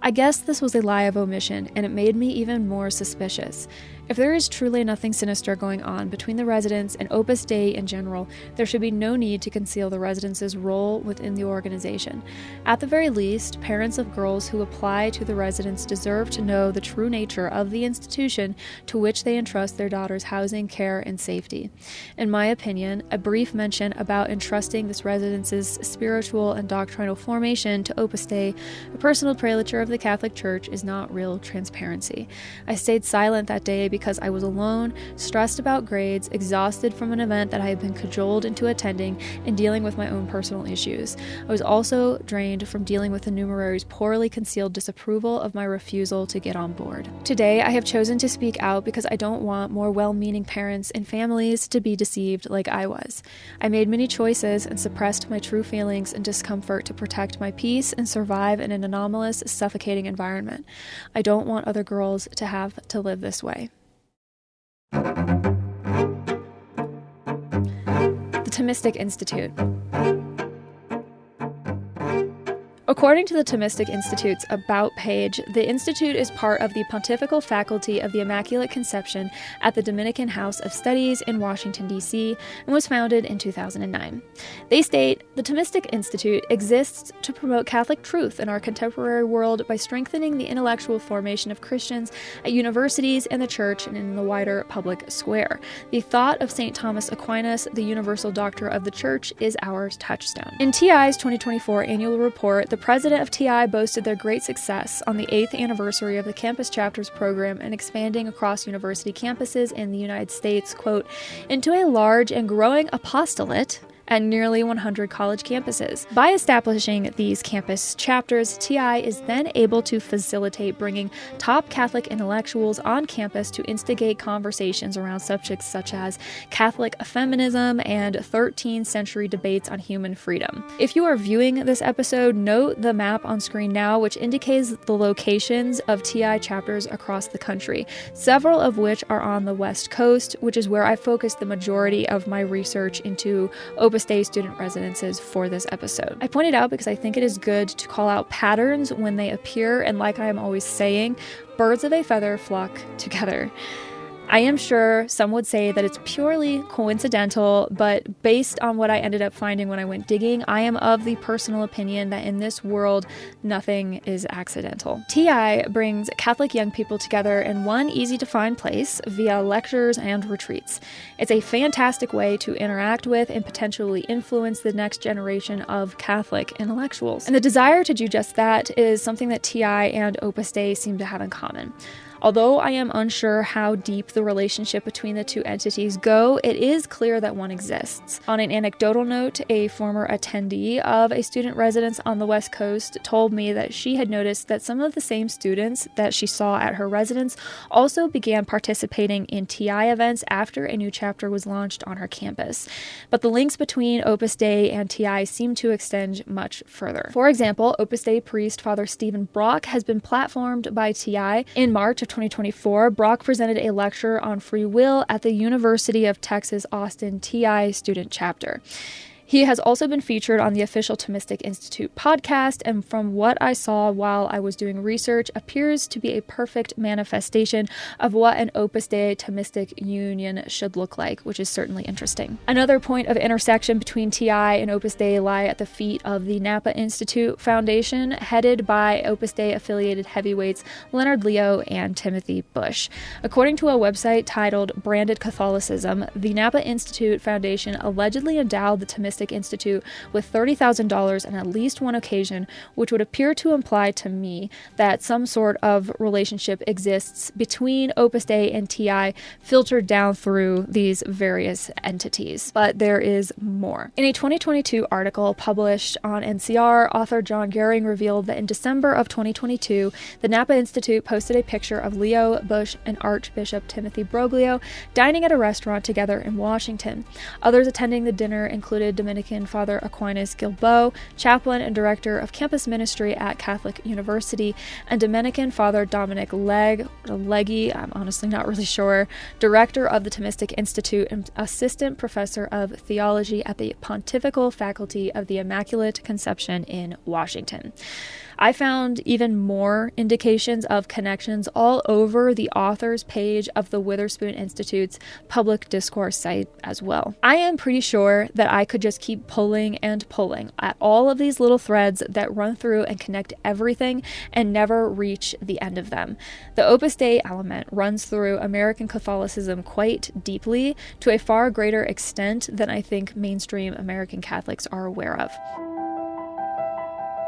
A: I guess this was a lie of omission, and it made me even more suspicious. If there is truly nothing sinister going on between the residents and Opus Dei in general, there should be no need to conceal the residents' role within the organization. At the very least, parents of girls who apply to the residence deserve to know the true nature of the institution to which they entrust their daughters' housing, care, and safety. In my opinion, a brief mention about entrusting this residence's spiritual and doctrinal formation to Opus Dei, a personal prelature of the Catholic Church, is not real transparency. I stayed silent that day because I was alone, stressed about grades, exhausted from an event that I had been cajoled into attending, and dealing with my own personal issues. I was also drained from dealing with the numerary's poorly concealed disapproval of my refusal to get on board. Today, I have chosen to speak out because I don't want more well-meaning parents and families to be deceived like I was. I made many choices and suppressed my true feelings and discomfort to protect my peace and survive in an anomalous, suffocating environment. I don't want other girls to have to live this way. The Thomistic Institute. According to the Thomistic Institute's About page, the Institute is part of the Pontifical Faculty of the Immaculate Conception at the Dominican House of Studies in Washington, D.C., and was founded in 2009. They state, the Thomistic Institute exists to promote Catholic truth in our contemporary world by strengthening the intellectual formation of Christians at universities and the Church and in the wider public square. The thought of St. Thomas Aquinas, the universal doctor of the Church, is our touchstone. In TI's 2024 annual report, the president of TI boasted their great success on the 8th anniversary of the Campus Chapters program and expanding across university campuses in the United States, quote, into a large and growing apostolate at nearly 100 college campuses. By establishing these campus chapters, TI is then able to facilitate bringing top Catholic intellectuals on campus to instigate conversations around subjects such as Catholic feminism and 13th century debates on human freedom. If you are viewing this episode, note the map on screen now, which indicates the locations of TI chapters across the country, several of which are on the West Coast, which is where I focused the majority of my research into Opus Dei student residences for this episode. I point it out because I think it is good to call out patterns when they appear, and like I am always saying, birds of a feather flock together. I am sure some would say that it's purely coincidental, but based on what I ended up finding when I went digging, I am of the personal opinion that in this world, nothing is accidental. TI brings Catholic young people together in one easy-to-find place via lectures and retreats. It's a fantastic way to interact with and potentially influence the next generation of Catholic intellectuals. And the desire to do just that is something that TI and Opus Dei seem to have in common. Although I am unsure how deep the relationship between the two entities go, it is clear that one exists. On an anecdotal note, a former attendee of a student residence on the West Coast told me that she had noticed that some of the same students that she saw at her residence also began participating in TI events after a new chapter was launched on her campus. But the links between Opus Dei and TI seem to extend much further. For example, Opus Dei priest Father Stephen Brock has been platformed by TI. In March of 2024, Brock presented a lecture on free will at the University of Texas Austin TI student chapter. He has also been featured on the official Thomistic Institute podcast, and from what I saw while I was doing research, appears to be a perfect manifestation of what an Opus Dei Thomistic union should look like, which is certainly interesting. Another point of intersection between TI and Opus Dei lie at the feet of the Napa Institute Foundation, headed by Opus Dei affiliated heavyweights Leonard Leo and Timothy Bush. According to a website titled Branded Catholicism, the Napa Institute Foundation allegedly endowed the Thomistic Institute with $30,000 on at least one occasion, which would appear to imply to me that some sort of relationship exists between Opus Dei and TI, filtered down through these various entities. But there is more. In a 2022 article published on NCR, author John Gehring revealed that in December of 2022, the Napa Institute posted a picture of Leo, Bush, and Archbishop Timothy Broglio dining at a restaurant together in Washington. Others attending the dinner included Dominican Father Aquinas Gilbo, chaplain and director of campus ministry at Catholic University, and Dominican Father Dominic Leggy, I'm honestly not really sure, director of the Thomistic Institute and assistant professor of theology at the Pontifical Faculty of the Immaculate Conception in Washington. I found even more indications of connections all over the author's page of the Witherspoon Institute's public discourse site as well. I am pretty sure that I could just keep pulling and pulling at all of these little threads that run through and connect everything and never reach the end of them. The Opus Dei element runs through American Catholicism quite deeply, to a far greater extent than I think mainstream American Catholics are aware of.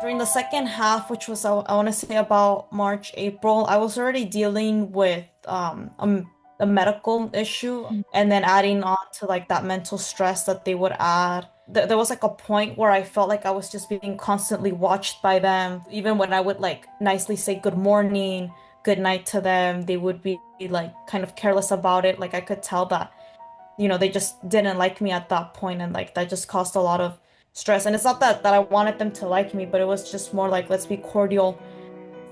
B: During the second half, which was, I want to say about March, April, I was already dealing with a medical issue, and then adding on to like that mental stress that they would add. There was like a point where I felt like I was just being constantly watched by them. Even when I would like nicely say good morning, good night to them, they would be like kind of careless about it. Like I could tell that, they just didn't like me at that point, and like that just caused a lot of stress. And it's not that I wanted them to like me, but it was just more like, let's be cordial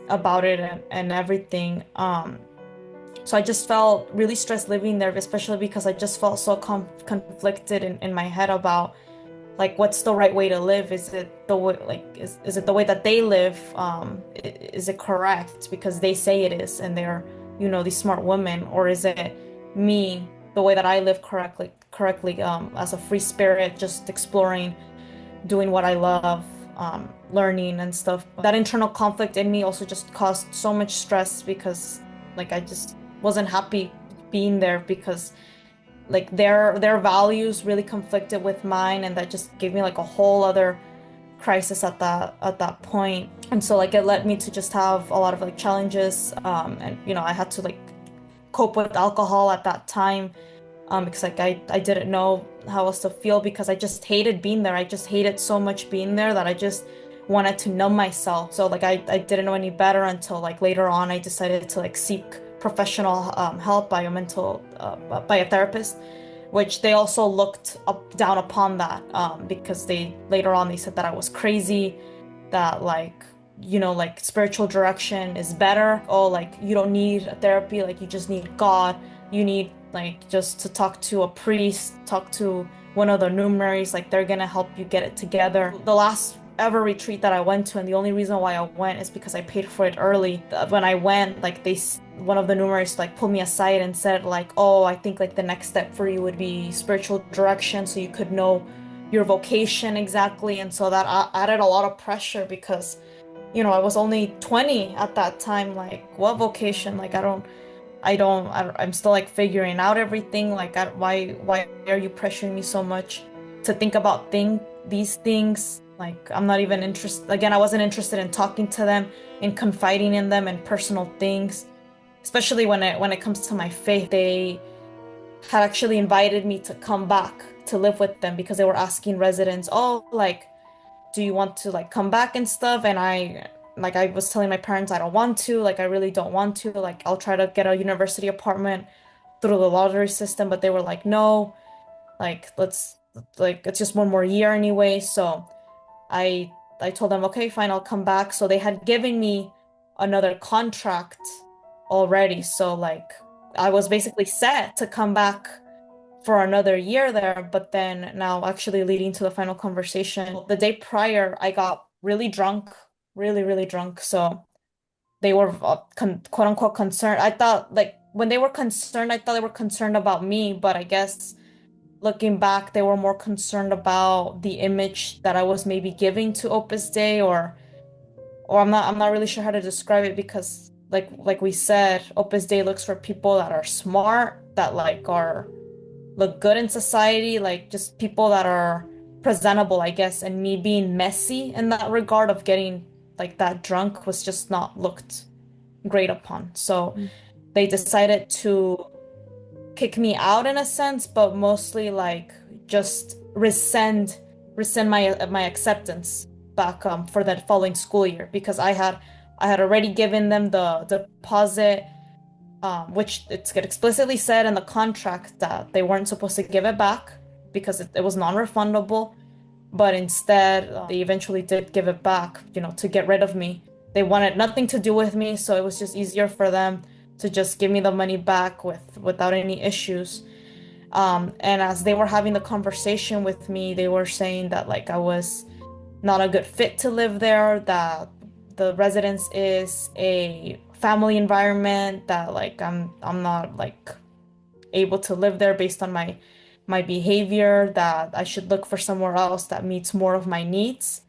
B: about it and everything. So I just felt really stressed living there, especially because I just felt so conflicted in my head about like what's the right way to live? Is it the way is it the way that they live? Is it correct because they say it is and they're, these smart women, or is it me, the way that I live correctly as a free spirit, just exploring, doing what I love, learning and stuff. That internal conflict in me also just caused so much stress because like I just wasn't happy being there because like their values really conflicted with mine, and that just gave me like a whole other crisis at that point. And so like it led me to just have a lot of like challenges, and I had to like cope with alcohol at that time, because like I didn't know how else to feel because I just hated being there. I just hated so much being there that I just wanted to numb myself. So like I didn't know any better until like later on I decided to like seek professional help by by a therapist, which they also looked down upon that, because they later on they said that I was crazy, that like like spiritual direction is better. Oh, like you don't need a therapy, like you just need God. You need like just to talk to a priest, talk to one of the numeraries, like they're gonna help you get it together. The last ever retreat that I went to, and the only reason why I went is because I paid for it early. When I went, like one of the numeraries like pulled me aside and said like, oh, I think like the next step for you would be spiritual direction so you could know your vocation exactly. And so that added a lot of pressure because I was only 20 at that time. Like, what vocation? Like, I'm still like figuring out everything. Like, why are you pressuring me so much to think about these things? Like, I'm not even interested. Again, I wasn't interested in talking to them, in confiding in them, and personal things. Especially when it comes to my faith, they had actually invited me to come back to live with them because they were asking residents, oh, like, do you want to like come back and stuff? And I was telling my parents I don't want to, like I really don't want to, like I'll try to get a university apartment through the lottery system, but they were like, no, like it's just one more year anyway. So I I told them, okay, fine, I'll come back. So they had given me another contract already. So like I was basically set to come back for another year there, but then now actually leading to the final conversation, the day prior, I got really drunk, really, really drunk. So they were quote unquote concerned. I thought like when they were concerned, I thought they were concerned about me, but I guess looking back, they were more concerned about the image that I was maybe giving to Opus Dei, or I'm not really sure how to describe it because like we said, Opus Dei looks for people that are smart, that like are look good in society, like just people that are presentable, I guess. And me being messy in that regard of getting like that drunk was just not looked great upon. So they decided to kick me out in a sense, but mostly like just rescind my acceptance back for that following school year because I had already given them the deposit, which it's explicitly said in the contract that they weren't supposed to give it back because it was non-refundable. But instead, they eventually did give it back, to get rid of me. They wanted nothing to do with me, so it was just easier for them to just give me the money back without any issues. And as they were having the conversation with me, they were saying that like I was not a good fit to live there, that the residence is a family environment, that like I'm not like able to live there based on my behavior, that I should look for somewhere else that meets more of my needs.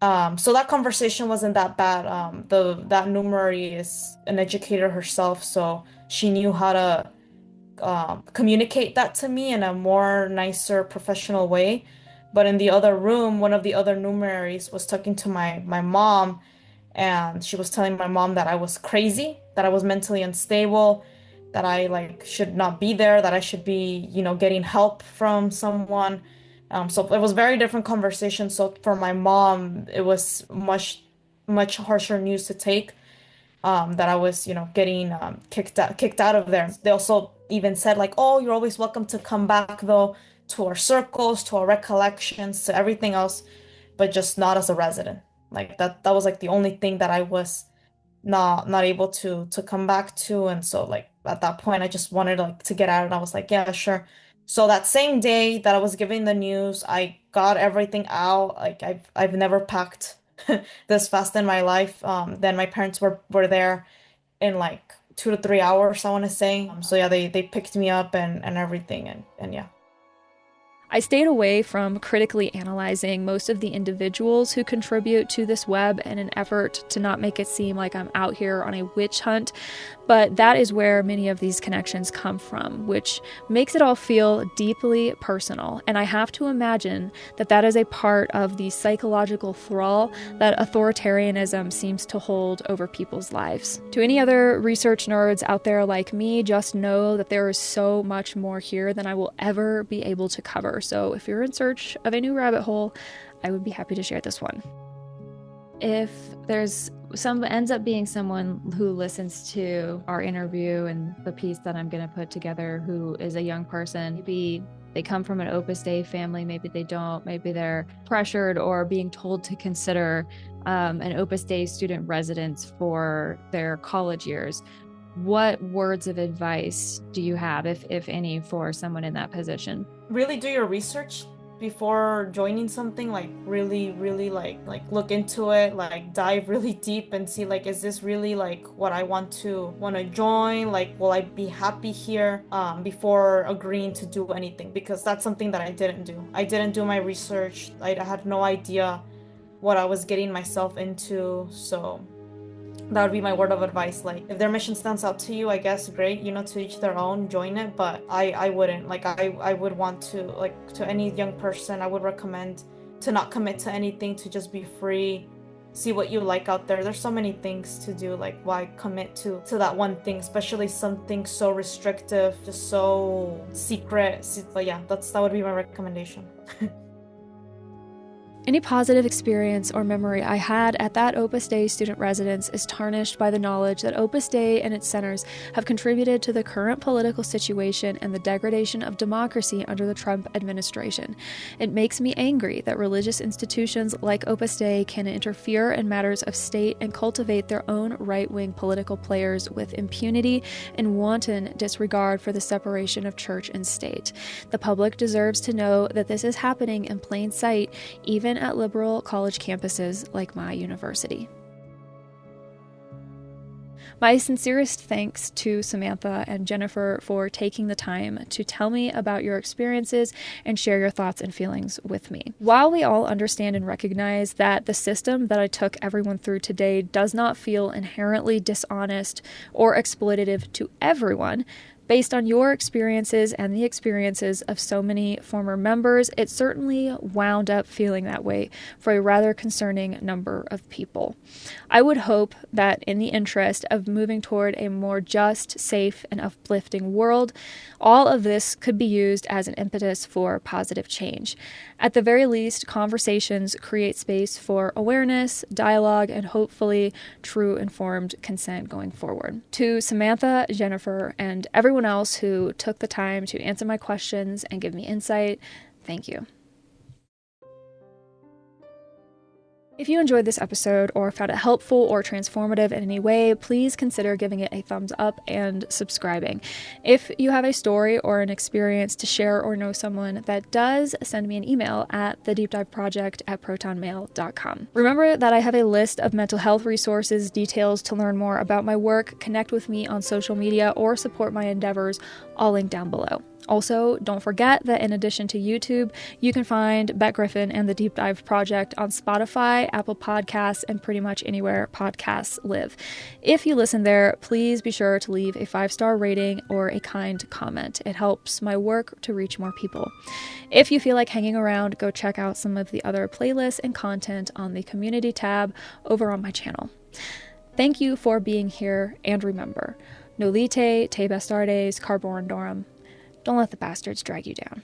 B: So that conversation wasn't that bad. That numerary is an educator herself, so she knew how to communicate that to me in a more nicer, professional way. But in the other room, one of the other numeraries was talking to my mom, and she was telling my mom that I was crazy, that I was mentally unstable, that I like should not be there, that I should be, getting help from someone. So it was very different conversation. So for my mom, it was much, much harsher news to take, that I was, getting kicked out of there. They also even said like, "Oh, you're always welcome to come back though to our circles, to our recollections, to everything else, but just not as a resident." Like that was like the only thing that I was not able to come back to. And so like at that point I just wanted like to get out, and I was like, yeah, sure. So that same day that I was giving the news, I got everything out. Like I've never packed this fast in my life. Then my parents were there in like 2 to 3 hours, I want to say. So yeah, they picked me up and everything, and yeah.
A: I stayed away from critically analyzing most of the individuals who contribute to this web in an effort to not make it seem like I'm out here on a witch hunt, but that is where many of these connections come from, which makes it all feel deeply personal, and I have to imagine that that is a part of the psychological thrall that authoritarianism seems to hold over people's lives. To any other research nerds out there like me, just know that there is so much more here than I will ever be able to cover. So if you're in search of a new rabbit hole, I would be happy to share this one.
C: If there's ends up being someone who listens to our interview and the piece that I'm going to put together who is a young person, maybe they come from an Opus Dei family, maybe they don't, maybe they're pressured or being told to consider an Opus Dei student residence for their college years, what words of advice do you have, if any, for someone in that position?
B: Really do your research before joining something. Like really like look into it, like dive really deep and see, like, is this really like what I want to join? Like, will I be happy here? Before agreeing to do anything, because that's something that I didn't do. I didn't do my research. I had no idea what I was getting myself into. So that would be my word of advice. Like, if their mission stands out to you, I guess great, to each their own, join it. But I wouldn't. Like, I would want to, like, to any young person, I would recommend to not commit to anything, to just be free, see what you like out there. There's so many things to do. Like, why commit to that one thing, especially something so restrictive, just so secret. But yeah, that would be my recommendation.
A: Any positive experience or memory I had at that Opus Dei student residence is tarnished by the knowledge that Opus Dei and its centers have contributed to the current political situation and the degradation of democracy under the Trump administration. It makes me angry that religious institutions like Opus Dei can interfere in matters of state and cultivate their own right-wing political players with impunity and wanton disregard for the separation of church and state. The public deserves to know that this is happening in plain sight, even at liberal college campuses like my university. My sincerest thanks to Samantha and Jennifer for taking the time to tell me about your experiences and share your thoughts and feelings with me. While we all understand and recognize that the system that I took everyone through today does not feel inherently dishonest or exploitative to everyone, based on your experiences and the experiences of so many former members, it certainly wound up feeling that way for a rather concerning number of people. I would hope that in the interest of moving toward a more just, safe, and uplifting world, all of this could be used as an impetus for positive change. At the very least, conversations create space for awareness, dialogue, and hopefully true informed consent going forward. To Samantha, Jennifer, and everyone else who took the time to answer my questions and give me insight, thank you. If you enjoyed this episode or found it helpful or transformative in any way, please consider giving it a thumbs up and subscribing. If you have a story or an experience to share or know someone that does, send me an email at thedeepdiveproject@protonmail.com. Remember that I have a list of mental health resources, details to learn more about my work, connect with me on social media, or support my endeavors, all linked down below. Also, don't forget that in addition to YouTube, you can find Beck Griffin and the Deep Dive Project on Spotify, Apple Podcasts, and pretty much anywhere podcasts live. If you listen there, please be sure to leave a 5-star rating or a kind comment. It helps my work to reach more people. If you feel like hanging around, go check out some of the other playlists and content on the community tab over on my channel. Thank you for being here, and remember, Nolite te bastardes carborundorum. Don't let the bastards drag you down.